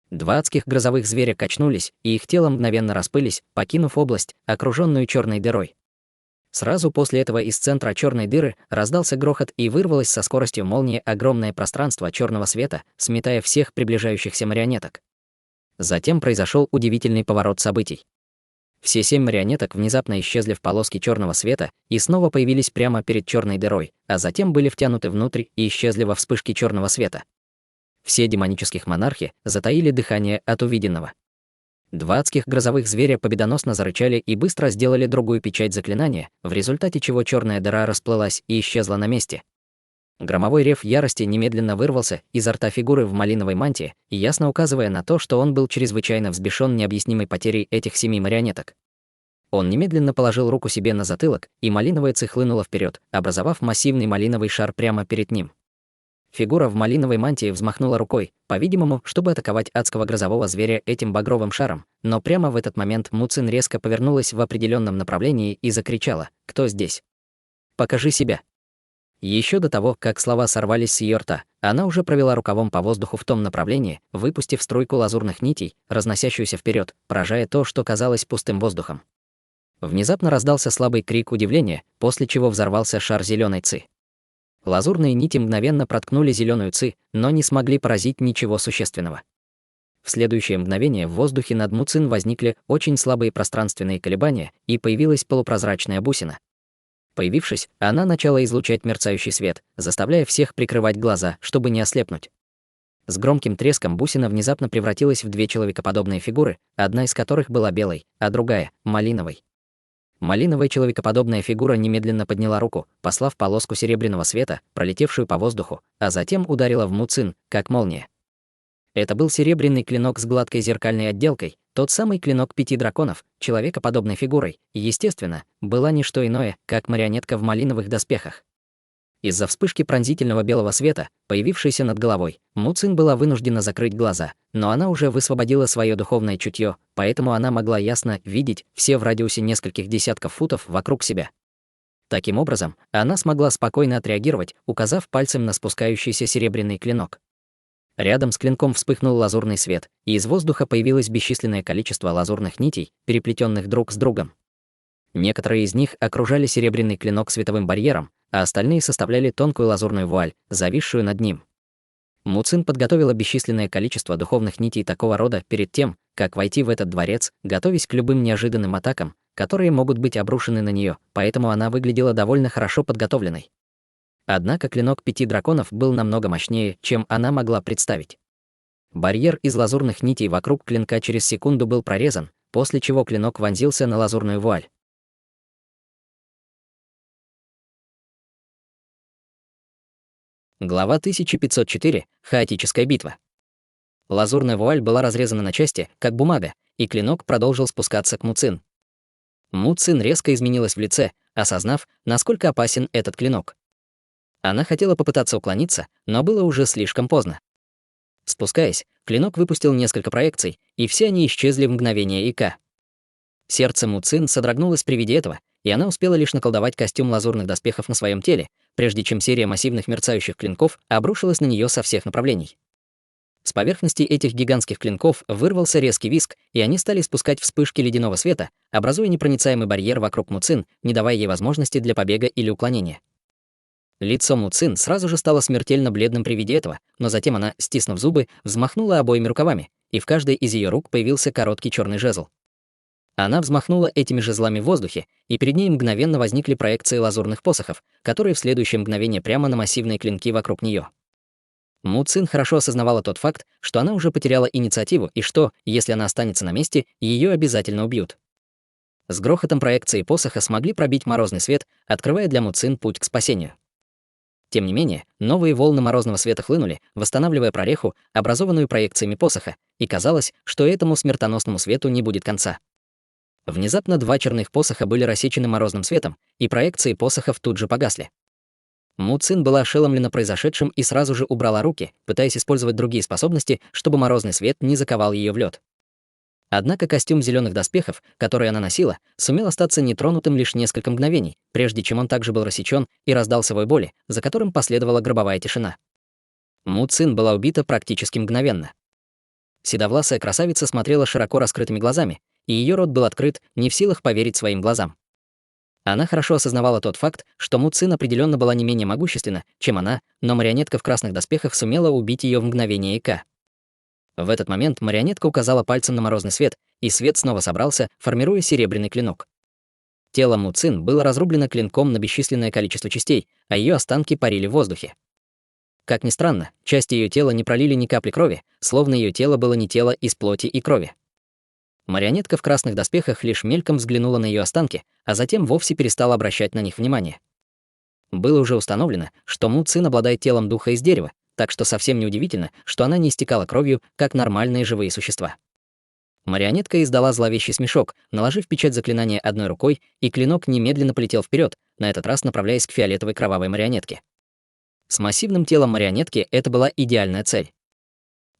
Speaker 1: 2 адских грозовых зверя качнулись, и их тела мгновенно распылись, покинув область, окруженную черной дырой. Сразу после этого из центра черной дыры раздался грохот, и вырвалось со скоростью молнии огромное пространство черного света, сметая всех приближающихся марионеток. Затем произошел удивительный поворот событий. Все 7 марионеток внезапно исчезли в полоске черного света и снова появились прямо перед черной дырой, а затем были втянуты внутрь и исчезли во вспышке черного света. Все демонических монархи затаили дыхание от увиденного. 2 адских грозовых зверя победоносно зарычали и быстро сделали другую печать заклинания, в результате чего черная дыра расплылась и исчезла на месте. Громовой рев ярости немедленно вырвался изо рта фигуры в малиновой мантии, ясно указывая на то, что он был чрезвычайно взбешен необъяснимой потерей этих 7 марионеток. Он немедленно положил руку себе на затылок, и малиновая ци хлынула вперед, образовав массивный малиновый шар прямо перед ним. Фигура в малиновой мантии взмахнула рукой, по-видимому, чтобы атаковать адского грозового зверя этим багровым шаром, но прямо в этот момент Му Цин резко повернулась в определенном направлении и закричала: «Кто здесь? Покажи себя!» Еще до того, как слова сорвались с ее рта, она уже провела рукавом по воздуху в том направлении, выпустив струйку лазурных нитей, разносящуюся вперед, поражая то, что казалось пустым воздухом. Внезапно раздался слабый крик удивления, после чего взорвался шар зеленой ци. Лазурные нити мгновенно проткнули зеленую ци, но не смогли поразить ничего существенного. В следующее мгновение в воздухе над Му Цин возникли очень слабые пространственные колебания, и появилась полупрозрачная бусина. Появившись, она начала излучать мерцающий свет, заставляя всех прикрывать глаза, чтобы не ослепнуть. С громким треском бусина внезапно превратилась в 2 человекоподобные фигуры, одна из которых была белой, а другая — малиновой. Малиновая человекоподобная фигура немедленно подняла руку, послав полоску серебряного света, пролетевшую по воздуху, а затем ударила в Му Цин, как молния. Это был серебряный клинок с гладкой зеркальной отделкой, тот самый клинок 5 драконов, человекоподобной фигурой, и, естественно, была не что иное, как марионетка в малиновых доспехах. Из-за вспышки пронзительного белого света, появившейся над головой, Му Цин была вынуждена закрыть глаза, но она уже высвободила свое духовное чутье, поэтому она могла ясно видеть все в радиусе нескольких десятков футов вокруг себя. Таким образом, она смогла спокойно отреагировать, указав пальцем на спускающийся серебряный клинок. Рядом с клинком вспыхнул лазурный свет, и из воздуха появилось бесчисленное количество лазурных нитей, переплетенных друг с другом. Некоторые из них окружали серебряный клинок световым барьером, а остальные составляли тонкую лазурную вуаль, зависшую над ним. Му Цин подготовила бесчисленное количество духовных нитей такого рода перед тем, как войти в этот дворец, готовясь к любым неожиданным атакам, которые могут быть обрушены на нее, поэтому она выглядела довольно хорошо подготовленной. Однако клинок 5 драконов был намного мощнее, чем она могла представить. Барьер из лазурных нитей вокруг клинка через секунду был прорезан, после чего клинок вонзился на лазурную вуаль. Глава 1504. Хаотическая битва. Лазурная вуаль была разрезана на части, как бумага, и клинок продолжил спускаться к Му Цин. Му Цин резко изменилась в лице, осознав, насколько опасен этот клинок. Она хотела попытаться уклониться, но было уже слишком поздно. Спускаясь, клинок выпустил несколько проекций, и все они исчезли в мгновение ика. Сердце Му Цин содрогнулось при виде этого, и она успела лишь наколдовать костюм лазурных доспехов на своем теле, прежде чем серия массивных мерцающих клинков обрушилась на нее со всех направлений. С поверхности этих гигантских клинков вырвался резкий визг, и они стали спускать вспышки ледяного света, образуя непроницаемый барьер вокруг Му Цин, не давая ей возможности для побега или уклонения. Лицо Му Цин сразу же стало смертельно бледным при виде этого, но затем она, стиснув зубы, взмахнула обоими рукавами, и в каждой из ее рук появился короткий черный жезл. Она взмахнула этими жезлами в воздухе, и перед ней мгновенно возникли проекции лазурных посохов, которые в следующее мгновение прямо на массивные клинки вокруг нее. Му Цин хорошо осознавала тот факт, что она уже потеряла инициативу и что, если она останется на месте, ее обязательно убьют. С грохотом проекции посоха смогли пробить морозный свет, открывая для Му Цин путь к спасению. Тем не менее, новые волны морозного света хлынули, восстанавливая прореху, образованную проекциями посоха, и казалось, что этому смертоносному свету не будет конца. Внезапно два черных посоха были рассечены морозным светом, и проекции посохов тут же погасли. Му Цин была ошеломлена произошедшим и сразу же убрала руки, пытаясь использовать другие способности, чтобы морозный свет не заковал ее в лед. Однако костюм зеленых доспехов, который она носила, сумел остаться нетронутым лишь несколько мгновений, прежде чем он также был рассечен и раздался вой боли, за которым последовала гробовая тишина. Му Цин была убита практически мгновенно. Седовласая красавица смотрела широко раскрытыми глазами, и ее рот был открыт, не в силах поверить своим глазам. Она хорошо осознавала тот факт, что Му Цин определенно была не менее могущественна, чем она, но марионетка в красных доспехах сумела убить ее в мгновение ока. В этот момент марионетка указала пальцем на морозный свет, и свет снова собрался, формируя серебряный клинок. Тело Му Цин было разрублено клинком на бесчисленное количество частей, а ее останки парили в воздухе. Как ни странно, части ее тела не пролили ни капли крови, словно ее тело было не тело из плоти и крови. Марионетка в красных доспехах лишь мельком взглянула на ее останки, а затем вовсе перестала обращать на них внимание. Было уже установлено, что Му Цин обладает телом духа из дерева, так что совсем неудивительно, что она не истекала кровью, как нормальные живые существа. Марионетка издала зловещий смешок, наложив печать заклинания одной рукой, и клинок немедленно полетел вперед, на этот раз направляясь к фиолетовой кровавой марионетке. С массивным телом марионетки это была идеальная цель.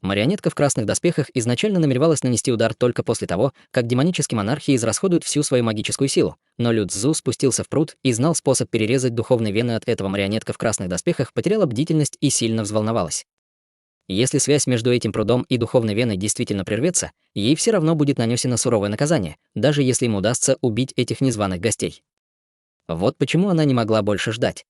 Speaker 1: Марионетка в красных доспехах изначально намеревалась нанести удар только после того, как демонические монархи израсходуют всю свою магическую силу, но Лю Цзу спустился в пруд и знал способ перерезать духовные вены от этого. Марионетка в красных доспехах потеряла бдительность и сильно взволновалась. Если связь между этим прудом и духовной веной действительно прервется, ей все равно будет нанесено суровое наказание, даже если им удастся убить этих незваных гостей. Вот почему она не могла больше ждать.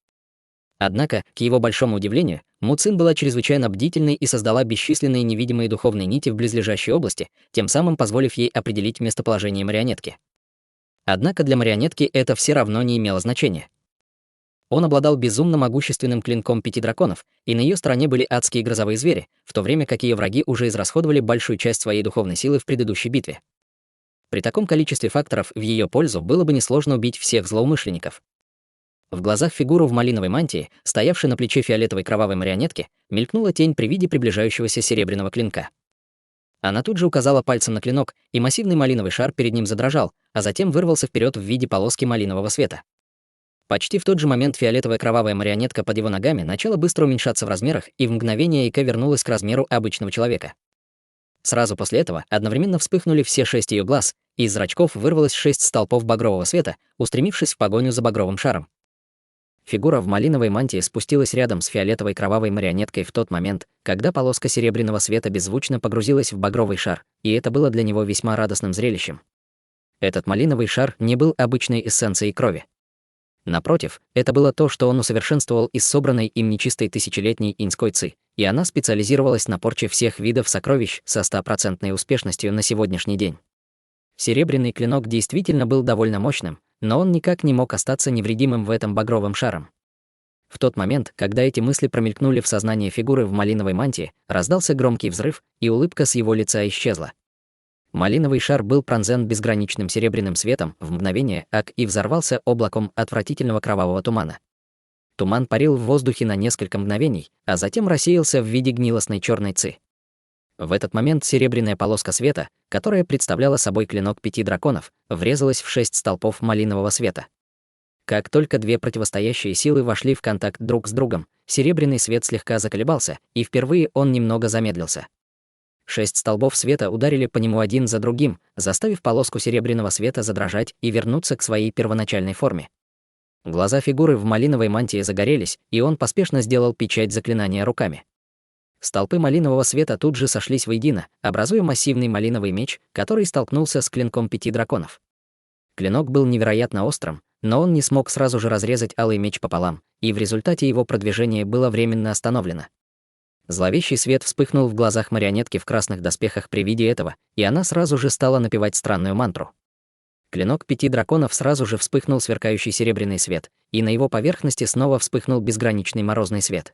Speaker 1: Однако, к его большому удивлению, Му Цин была чрезвычайно бдительной и создала бесчисленные невидимые духовные нити в близлежащей области, тем самым позволив ей определить местоположение марионетки. Однако для марионетки это все равно не имело значения. Он обладал безумно могущественным клинком 5 драконов, и на ее стороне были адские грозовые звери, в то время как ее враги уже израсходовали большую часть своей духовной силы в предыдущей битве. При таком количестве факторов в ее пользу было бы несложно убить всех злоумышленников. В глазах фигуры в малиновой мантии, стоявшей на плече фиолетовой кровавой марионетки, мелькнула тень при виде приближающегося серебряного клинка. Она тут же указала пальцем на клинок, и массивный малиновый шар перед ним задрожал, а затем вырвался вперед в виде полоски малинового света. Почти в тот же момент фиолетовая кровавая марионетка под его ногами начала быстро уменьшаться в размерах, и в мгновение Эйка вернулась к размеру обычного человека. Сразу после этого одновременно вспыхнули все 6 ее глаз, и из зрачков вырвалось 6 столпов багрового света, устремившись в погоню за багровым шаром. Фигура в малиновой мантии спустилась рядом с фиолетовой кровавой марионеткой в тот момент, когда полоска серебряного света беззвучно погрузилась в багровый шар, и это было для него весьма радостным зрелищем. Этот малиновый шар не был обычной эссенцией крови. Напротив, это было то, что он усовершенствовал из собранной им нечистой тысячелетней иньской ци, и она специализировалась на порче всех видов сокровищ со 100% успешностью на сегодняшний день. Серебряный клинок действительно был довольно мощным, но он никак не мог остаться невредимым в этом багровом шаром. В тот момент, когда эти мысли промелькнули в сознании фигуры в малиновой мантии, раздался громкий взрыв, и улыбка с его лица исчезла. Малиновый шар был пронзен безграничным серебряным светом в мгновение, и взорвался облаком отвратительного кровавого тумана. Туман парил в воздухе на несколько мгновений, а затем рассеялся в виде гнилостной черной ци. В этот момент серебряная полоска света, которая представляла собой клинок 5 драконов, врезалась в 6 столпов малинового света. Как только две противостоящие силы вошли в контакт друг с другом, серебряный свет слегка заколебался, и впервые он немного замедлился. 6 столбов света ударили по нему один за другим, заставив полоску серебряного света задрожать и вернуться к своей первоначальной форме. Глаза фигуры в малиновой мантии загорелись, и он поспешно сделал печать заклинания руками. Столпы малинового света тут же сошлись воедино, образуя массивный малиновый меч, который столкнулся с клинком 5 драконов. Клинок был невероятно острым, но он не смог сразу же разрезать алый меч пополам, и в результате его продвижение было временно остановлено. Зловещий свет вспыхнул в глазах марионетки в красных доспехах при виде этого, и она сразу же стала напевать странную мантру. Клинок 5 драконов сразу же вспыхнул сверкающий серебряный свет, и на его поверхности снова вспыхнул безграничный морозный свет.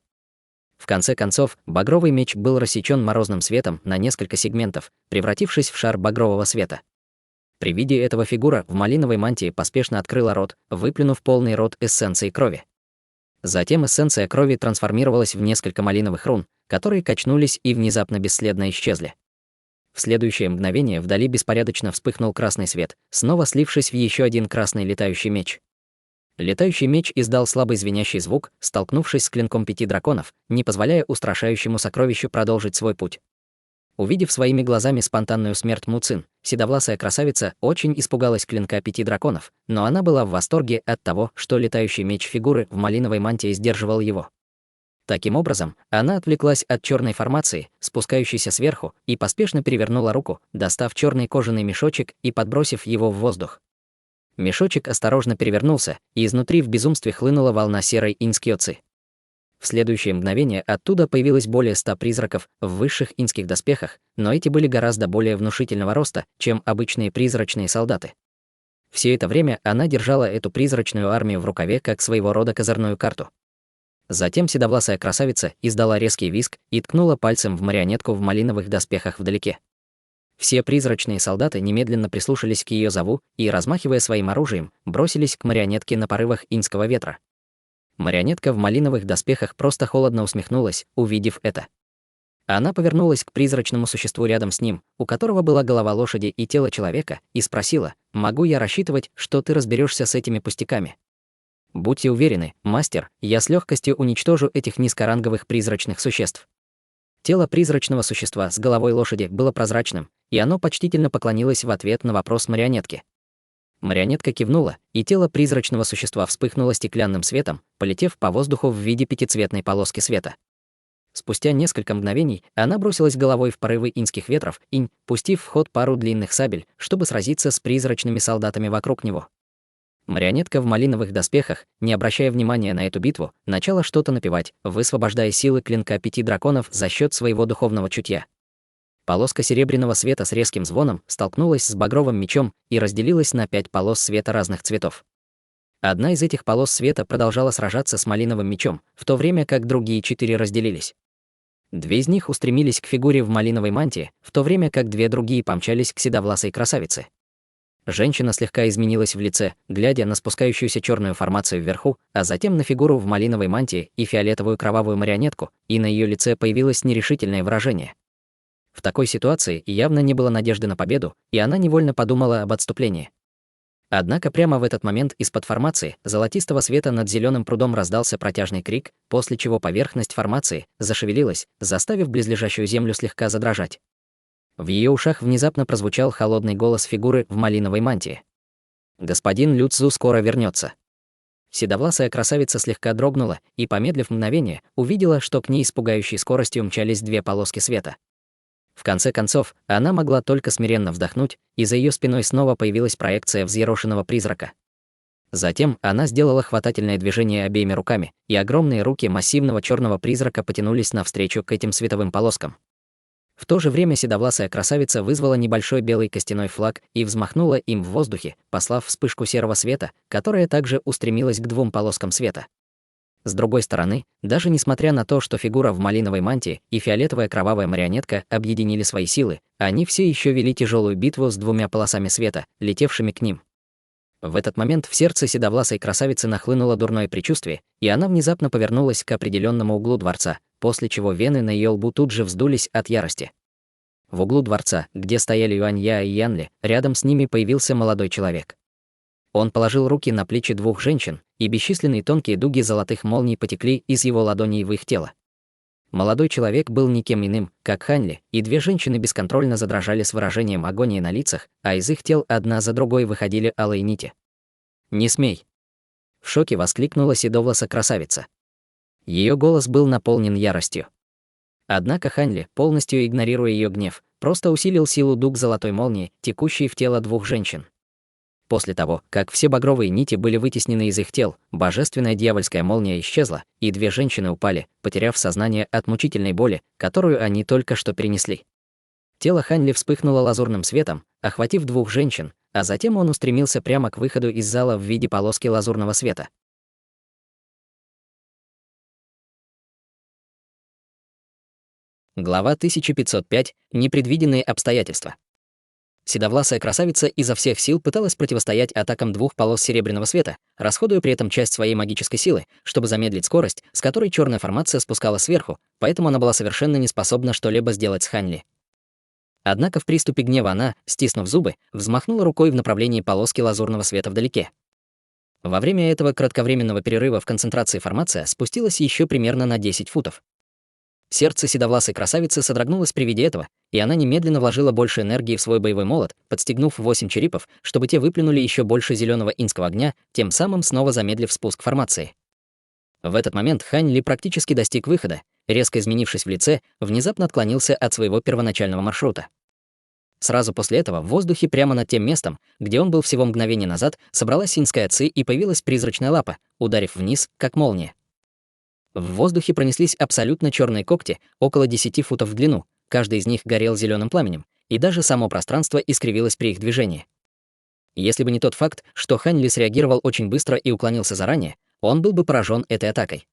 Speaker 1: В конце концов, багровый меч был рассечен морозным светом на несколько сегментов, превратившись в шар багрового света. При виде этого фигура в малиновой мантии поспешно открыла рот, выплюнув полный рот эссенции крови. Затем эссенция крови трансформировалась в несколько малиновых рун, которые качнулись и внезапно бесследно исчезли. В следующее мгновение вдали беспорядочно вспыхнул красный свет, снова слившись в еще один красный летающий меч. Летающий меч издал слабый звенящий звук, столкнувшись с клинком 5 драконов, не позволяя устрашающему сокровищу продолжить свой путь. Увидев своими глазами спонтанную смерть Муцин, седовласая красавица очень испугалась клинка 5 драконов, но она была в восторге от того, что летающий меч фигуры в малиновой мантии сдерживал его. Таким образом, она отвлеклась от черной формации, спускающейся сверху, и поспешно перевернула руку, достав черный кожаный мешочек и подбросив его в воздух. Мешочек осторожно перевернулся, и изнутри в безумстве хлынула волна серой инскиоци. В следующее мгновение оттуда появилось более 100 призраков в высших инских доспехах, но эти были гораздо более внушительного роста, чем обычные призрачные солдаты. Все это время она держала эту призрачную армию в рукаве как своего рода козырную карту. Затем седовласая красавица издала резкий визг и ткнула пальцем в марионетку в малиновых доспехах вдалеке. Все призрачные солдаты немедленно прислушались к ее зову и, размахивая своим оружием, бросились к марионетке на порывах инского ветра. Марионетка в малиновых доспехах просто холодно усмехнулась, увидев это. Она повернулась к призрачному существу рядом с ним, у которого была голова лошади и тело человека, и спросила: «Могу я рассчитывать, что ты разберешься с этими пустяками?» «Будьте уверены, мастер, я с легкостью уничтожу этих низкоранговых призрачных существ». Тело призрачного существа с головой лошади было прозрачным, и оно почтительно поклонилось в ответ на вопрос марионетки. Марионетка кивнула, и тело призрачного существа вспыхнуло стеклянным светом, полетев по воздуху в виде пятицветной полоски света. Спустя несколько мгновений она бросилась головой в порывы инских ветров, пустив в ход пару длинных сабель, чтобы сразиться с призрачными солдатами вокруг него. Марионетка в малиновых доспехах, не обращая внимания на эту битву, начала что-то напевать, высвобождая силы клинка 5 драконов за счет своего духовного чутья. Полоска серебряного света с резким звоном столкнулась с багровым мечом и разделилась на 5 полос света разных цветов. Одна из этих полос света продолжала сражаться с малиновым мечом, в то время как другие 4 разделились. 2 из них устремились к фигуре в малиновой мантии, в то время как 2 другие помчались к седовласой красавице. Женщина слегка изменилась в лице, глядя на спускающуюся черную формацию вверху, а затем на фигуру в малиновой мантии и фиолетовую кровавую марионетку, и на ее лице появилось нерешительное выражение. В такой ситуации явно не было надежды на победу, и она невольно подумала об отступлении. Однако прямо в этот момент из-под формации золотистого света над зеленым прудом раздался протяжный крик, после чего поверхность формации зашевелилась, заставив близлежащую землю слегка задрожать. В ее ушах внезапно прозвучал холодный голос фигуры в малиновой мантии. «Господин Люцзу скоро вернется». Седовласая красавица слегка дрогнула и, помедлив мгновение, увидела, что к ней с пугающей скоростью мчались 2 полоски света. В конце концов, она могла только смиренно вздохнуть, и за ее спиной снова появилась проекция взъерошенного призрака. Затем она сделала хватательное движение обеими руками, и огромные руки массивного черного призрака потянулись навстречу к этим световым полоскам. В то же время седовласая красавица вызвала небольшой белый костяной флаг и взмахнула им в воздухе, послав вспышку серого света, которая также устремилась к 2 полоскам света. С другой стороны, даже несмотря на то, что фигура в малиновой мантии и фиолетовая кровавая марионетка объединили свои силы, они все еще вели тяжелую битву с 2 полосами света, летевшими к ним. В этот момент в сердце седовласой красавицы нахлынуло дурное предчувствие, и она внезапно повернулась к определенному углу дворца, после чего вены на ее лбу тут же вздулись от ярости. В углу дворца, где стояли Юанья и Янли, рядом с ними появился молодой человек. Он положил руки на плечи 2 женщин, и бесчисленные тонкие дуги золотых молний потекли из его ладоней в их тело. Молодой человек был никем иным, как Ханли, и 2 женщины бесконтрольно задрожали с выражением агонии на лицах, а из их тел одна за другой выходили алые нити. «Не смей!» В шоке воскликнула седовласа красавица. Ее голос был наполнен яростью. Однако Ханли, полностью игнорируя ее гнев, просто усилил силу дуг золотой молнии, текущей в тело 2 женщин. После того, как все багровые нити были вытеснены из их тел, божественная дьявольская молния исчезла, и 2 женщины упали, потеряв сознание от мучительной боли, которую они только что перенесли. Тело Ханли вспыхнуло лазурным светом, охватив 2 женщин, а затем он устремился прямо к выходу из зала в виде полоски лазурного света. Глава 1505. Непредвиденные обстоятельства. Седовласая красавица изо всех сил пыталась противостоять атакам двух полос серебряного света, расходуя при этом часть своей магической силы, чтобы замедлить скорость, с которой черная формация спускалась сверху, поэтому она была совершенно не способна что-либо сделать с Ханли. Однако в приступе гнева она, стиснув зубы, взмахнула рукой в направлении полоски лазурного света вдалеке. Во время этого кратковременного перерыва в концентрации формация спустилась еще примерно на 10 футов. Сердце седовласой красавицы содрогнулось при виде этого, и она немедленно вложила больше энергии в свой боевой молот, подстегнув 8 черепов, чтобы те выплюнули еще больше зеленого инского огня, тем самым снова замедлив спуск формации. В этот момент Хань Ли практически достиг выхода, резко изменившись в лице, внезапно отклонился от своего первоначального маршрута. Сразу после этого в воздухе прямо над тем местом, где он был всего мгновение назад, собралась инская ци и появилась призрачная лапа, ударив вниз, как молния. В воздухе пронеслись абсолютно черные когти, около 10 футов в длину, каждый из них горел зеленым пламенем, и даже само пространство искривилось при их движении. Если бы не тот факт, что Хань Ли среагировал очень быстро и уклонился заранее, он был бы поражен этой атакой.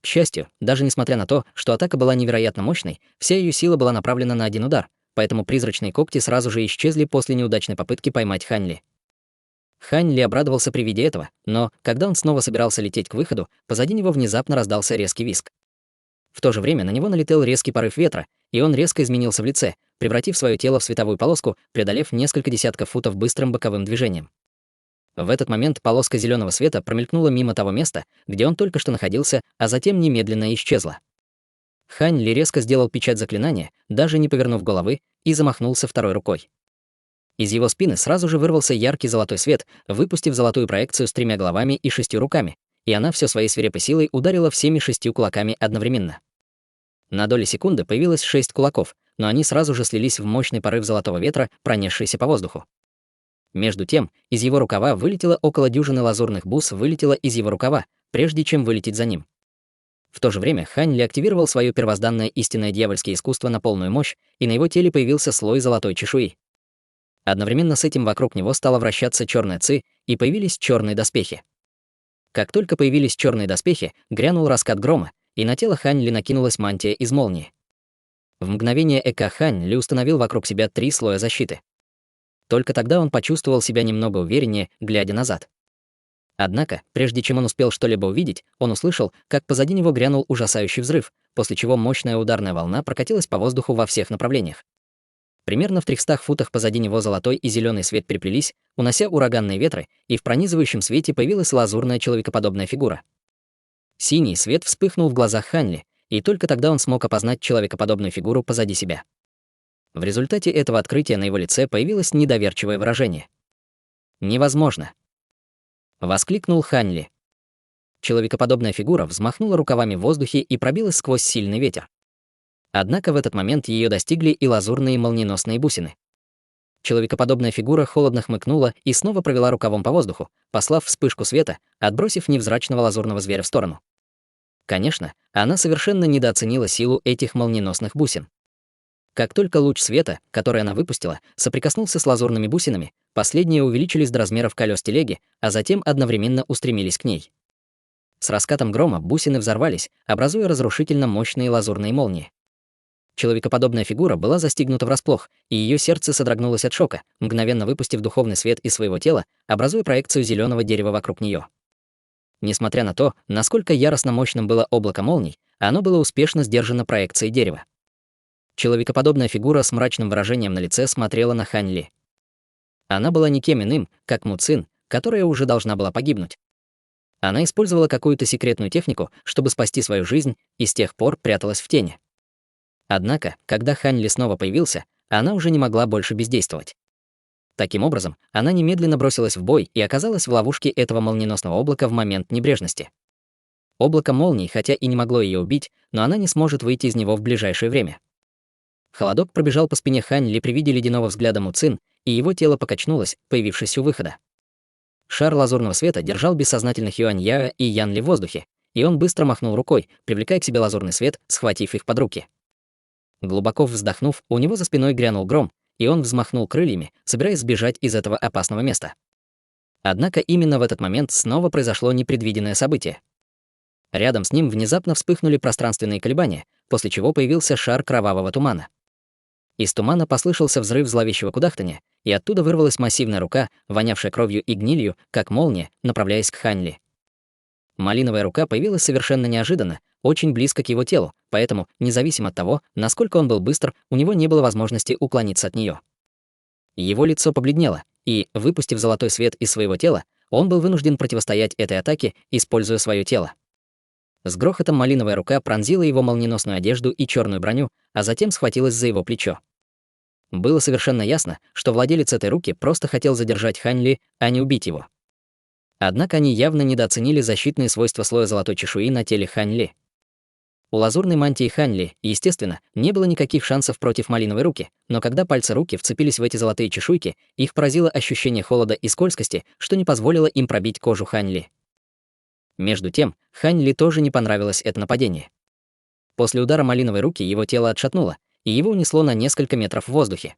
Speaker 1: К счастью, даже несмотря на то, что атака была невероятно мощной, вся ее сила была направлена на один удар, поэтому призрачные когти сразу же исчезли после неудачной попытки поймать Хань Ли. Хань Ли обрадовался при виде этого, но, когда он снова собирался лететь к выходу, позади него внезапно раздался резкий визг. В то же время на него налетел резкий порыв ветра, и он резко изменился в лице, превратив свое тело в световую полоску, преодолев несколько десятков футов быстрым боковым движением. В этот момент полоска зеленого света промелькнула мимо того места, где он только что находился, а затем немедленно исчезла. Хань Ли резко сделал печать заклинания, даже не повернув головы, и замахнулся второй рукой. Из его спины сразу же вырвался яркий золотой свет, выпустив золотую проекцию с 3 головами и 6 руками, и она всё своей свирепой силой ударила всеми 6 кулаками одновременно. На доли секунды появилось 6 кулаков, но они сразу же слились в мощный порыв золотого ветра, пронесшийся по воздуху. Между тем, из его рукава вылетело около дюжины лазурных бус, вылетело из его рукава, прежде чем вылететь за ним. В то же время Хань Ли активировал своё первозданное истинное дьявольское искусство на полную мощь, и на его теле появился слой золотой чешуи. Одновременно с этим вокруг него стала вращаться черная ци, и появились черные доспехи. Как только появились черные доспехи, грянул раскат грома, и на тело Хань Ли накинулась мантия из молнии. В мгновение эка Хань Ли установил вокруг себя 3 слоя защиты. Только тогда он почувствовал себя немного увереннее, глядя назад. Однако, прежде чем он успел что-либо увидеть, он услышал, как позади него грянул ужасающий взрыв, после чего мощная ударная волна прокатилась по воздуху во всех направлениях. Примерно в 300 футах позади него золотой и зеленый свет переплелись, унося ураганные ветры, и в пронизывающем свете появилась лазурная человекоподобная фигура. Синий свет вспыхнул в глазах Хань Ли, и только тогда он смог опознать человекоподобную фигуру позади себя. В результате этого открытия на его лице появилось недоверчивое выражение. «Невозможно!» — воскликнул Хань Ли. Человекоподобная фигура взмахнула рукавами в воздухе и пробилась сквозь сильный ветер. Однако в этот момент ее достигли и лазурные молниеносные бусины. Человекоподобная фигура холодно хмыкнула и снова провела рукавом по воздуху, послав вспышку света, отбросив невзрачного лазурного зверя в сторону. Конечно, она совершенно недооценила силу этих молниеносных бусин. Как только луч света, который она выпустила, соприкоснулся с лазурными бусинами, последние увеличились до размеров колес телеги, а затем одновременно устремились к ней. С раскатом грома бусины взорвались, образуя разрушительно мощные лазурные молнии. Человекоподобная фигура была застигнута врасплох, и ее сердце содрогнулось от шока, мгновенно выпустив духовный свет из своего тела, образуя проекцию зеленого дерева вокруг нее. Несмотря на то, насколько яростно мощным было облако молний, оно было успешно сдержано проекцией дерева. Человекоподобная фигура с мрачным выражением на лице смотрела на Хань Ли. Она была никем иным, как Му Цин, которая уже должна была погибнуть. Она использовала какую-то секретную технику, чтобы спасти свою жизнь, и с тех пор пряталась в тени. Однако, когда Хань Ли снова появился, она уже не могла больше бездействовать. Таким образом, она немедленно бросилась в бой и оказалась в ловушке этого молниеносного облака в момент небрежности. Облако молний, хотя и не могло ее убить, но она не сможет выйти из него в ближайшее время. Холодок пробежал по спине Хань Ли при виде ледяного взгляда Му Цин, и его тело покачнулось, появившись у выхода. Шар лазурного света держал бессознательных Юань Яо и Ян Ли в воздухе, и он быстро махнул рукой, привлекая к себе лазурный свет, схватив их под руки. Глубоко вздохнув, у него за спиной грянул гром, и он взмахнул крыльями, собираясь сбежать из этого опасного места. Однако именно в этот момент снова произошло непредвиденное событие. Рядом с ним внезапно вспыхнули пространственные колебания, после чего появился шар кровавого тумана. Из тумана послышался взрыв зловещего кудахтанья, и оттуда вырвалась массивная рука, вонявшая кровью и гнилью, как молния, направляясь к Хань-Ли. Малиновая рука появилась совершенно неожиданно, очень близко к его телу, поэтому, независимо от того, насколько он был быстр, у него не было возможности уклониться от нее. Его лицо побледнело, и, выпустив золотой свет из своего тела, он был вынужден противостоять этой атаке, используя свое тело. С грохотом малиновая рука пронзила его молниеносную одежду и черную броню, а затем схватилась за его плечо. Было совершенно ясно, что владелец этой руки просто хотел задержать Хань-Ли, а не убить его. Однако они явно недооценили защитные свойства слоя золотой чешуи на теле Хань-Ли. У лазурной мантии Хань-Ли, естественно, не было никаких шансов против малиновой руки, но когда пальцы руки вцепились в эти золотые чешуйки, их поразило ощущение холода и скользкости, что не позволило им пробить кожу Хань-Ли. Между тем, Хань-Ли тоже не понравилось это нападение. После удара малиновой руки его тело отшатнуло, и его унесло на несколько метров в воздухе.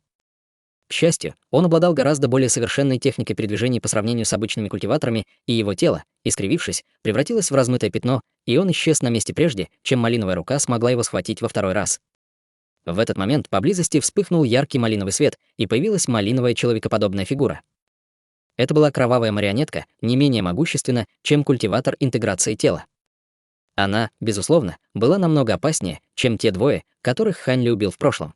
Speaker 1: К счастью, он обладал гораздо более совершенной техникой передвижения по сравнению с обычными культиваторами, и его тело, искривившись, превратилось в размытое пятно, и он исчез на месте прежде, чем малиновая рука смогла его схватить во второй раз. В этот момент поблизости вспыхнул яркий малиновый свет, и появилась малиновая человекоподобная фигура. Это была кровавая марионетка, не менее могущественна, чем культиватор интеграции тела. Она, безусловно, была намного опаснее, чем те двое, которых Хань-Ли убил в прошлом.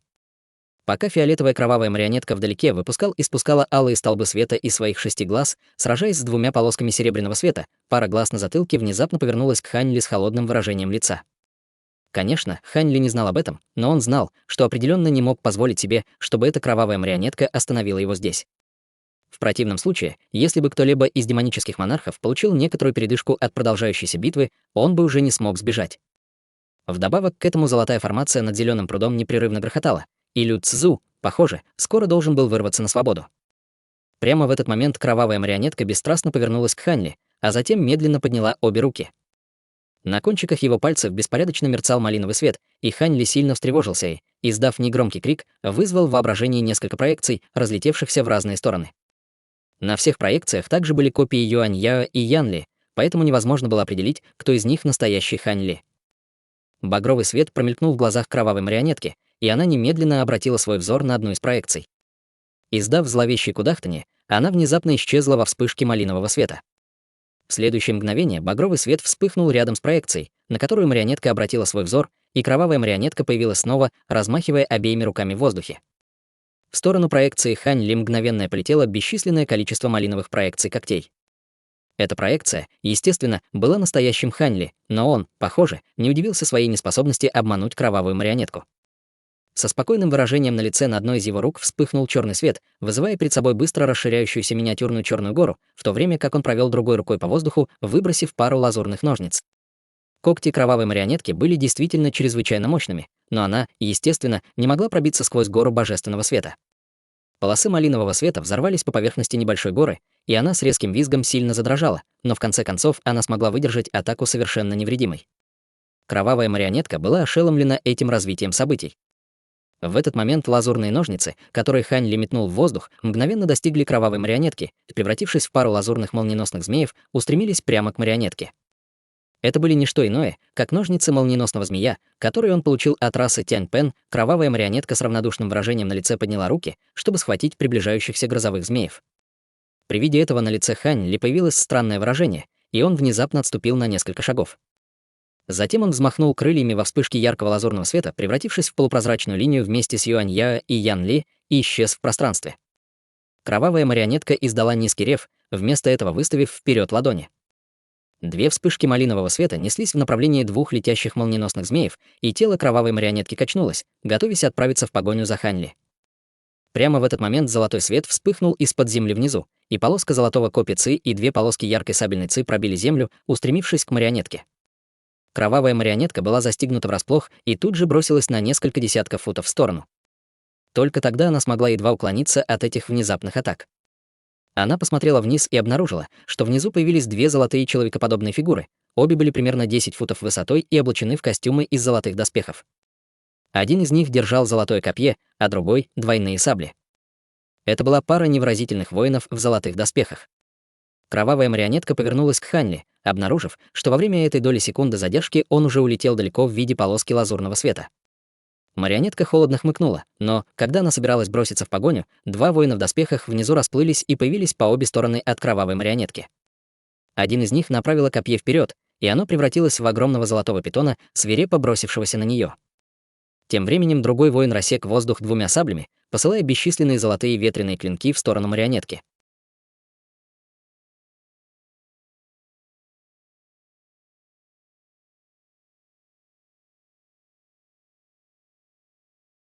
Speaker 1: Пока фиолетовая кровавая марионетка вдалеке испускала алые столбы света из своих 6 глаз, сражаясь с 2 полосками серебряного света, пара глаз на затылке внезапно повернулась к Хань-Ли с холодным выражением лица. Конечно, Хань-Ли не знал об этом, но он знал, что определенно не мог позволить себе, чтобы эта кровавая марионетка остановила его здесь. В противном случае, если бы кто-либо из демонических монархов получил некоторую передышку от продолжающейся битвы, он бы уже не смог сбежать. Вдобавок к этому золотая формация над зеленым прудом непрерывно грохотала, и Лю Цзу, похоже, скоро должен был вырваться на свободу. Прямо в этот момент кровавая марионетка бесстрастно повернулась к Хань-Ли, а затем медленно подняла обе руки. На кончиках его пальцев беспорядочно мерцал малиновый свет, и Хань-Ли сильно встревожился и, издав негромкий крик, вызвал в воображении несколько проекций, разлетевшихся в разные стороны. На всех проекциях также были копии Юань-Яо и Ян-Ли, поэтому невозможно было определить, кто из них настоящий Хань-Ли. Багровый свет промелькнул в глазах кровавой марионетки, и она немедленно обратила свой взор на одну из проекций. Издав зловещее кудахтанье, она внезапно исчезла во вспышке малинового света. В следующее мгновение багровый свет вспыхнул рядом с проекцией, на которую марионетка обратила свой взор, и кровавая марионетка появилась снова, размахивая обеими руками в воздухе. В сторону проекции Хань-Ли мгновенно полетело бесчисленное количество малиновых проекций когтей. Эта проекция, естественно, была настоящим Хань-Ли, но он, похоже, не удивился своей неспособности обмануть кровавую марионетку. Со спокойным выражением на лице на одной из его рук вспыхнул черный свет, вызывая перед собой быстро расширяющуюся миниатюрную черную гору, в то время как он провел другой рукой по воздуху, выбросив пару лазурных ножниц. Когти кровавой марионетки были действительно чрезвычайно мощными, но она, естественно, не могла пробиться сквозь гору божественного света. Полосы малинового света взорвались по поверхности небольшой горы, и она с резким визгом сильно задрожала, но в конце концов она смогла выдержать атаку совершенно невредимой. Кровавая марионетка была ошеломлена этим развитием событий. В этот момент лазурные ножницы, которые Хань-Ли метнул в воздух, мгновенно достигли кровавой марионетки и, превратившись в пару лазурных молниеносных змеев, устремились прямо к марионетке. Это были не что иное, как ножницы молниеносного змея, которые он получил от расы Тянь-Пен. Кровавая марионетка с равнодушным выражением на лице подняла руки, чтобы схватить приближающихся грозовых змеев. При виде этого на лице Хань-Ли появилось странное выражение, и он внезапно отступил на несколько шагов. Затем он взмахнул крыльями во вспышке яркого лазурного света, превратившись в полупрозрачную линию вместе с Юань-Яо и Ян-Ли, и исчез в пространстве. Кровавая марионетка издала низкий рев, вместо этого выставив вперед ладони. 2 вспышки малинового света неслись в направлении 2 летящих молниеносных змеев, и тело кровавой марионетки качнулось, готовясь отправиться в погоню за Хань-Ли. Прямо в этот момент золотой свет вспыхнул из-под земли внизу, и полоска золотого копья Ци и 2 полоски яркой сабельной Ци пробили землю, устремившись к марионетке. Кровавая марионетка была застигнута врасплох и тут же бросилась на несколько десятков футов в сторону. Только тогда она смогла едва уклониться от этих внезапных атак. Она посмотрела вниз и обнаружила, что внизу появились 2 золотые человекоподобные фигуры. Обе были примерно 10 футов высотой и облачены в костюмы из золотых доспехов. Один из них держал золотое копье, а другой — двойные сабли. Это была пара невыразительных воинов в золотых доспехах. Кровавая марионетка повернулась к Хань-Ли, обнаружив, что во время этой доли секунды задержки он уже улетел далеко в виде полоски лазурного света. Марионетка холодно хмыкнула, но, когда она собиралась броситься в погоню, два воина в доспехах внизу расплылись и появились по обе стороны от кровавой марионетки. Один из них направил копье вперед, и оно превратилось в огромного золотого питона, свирепо бросившегося на нее. Тем временем другой воин рассек воздух двумя саблями, посылая бесчисленные золотые ветреные клинки в сторону марионетки.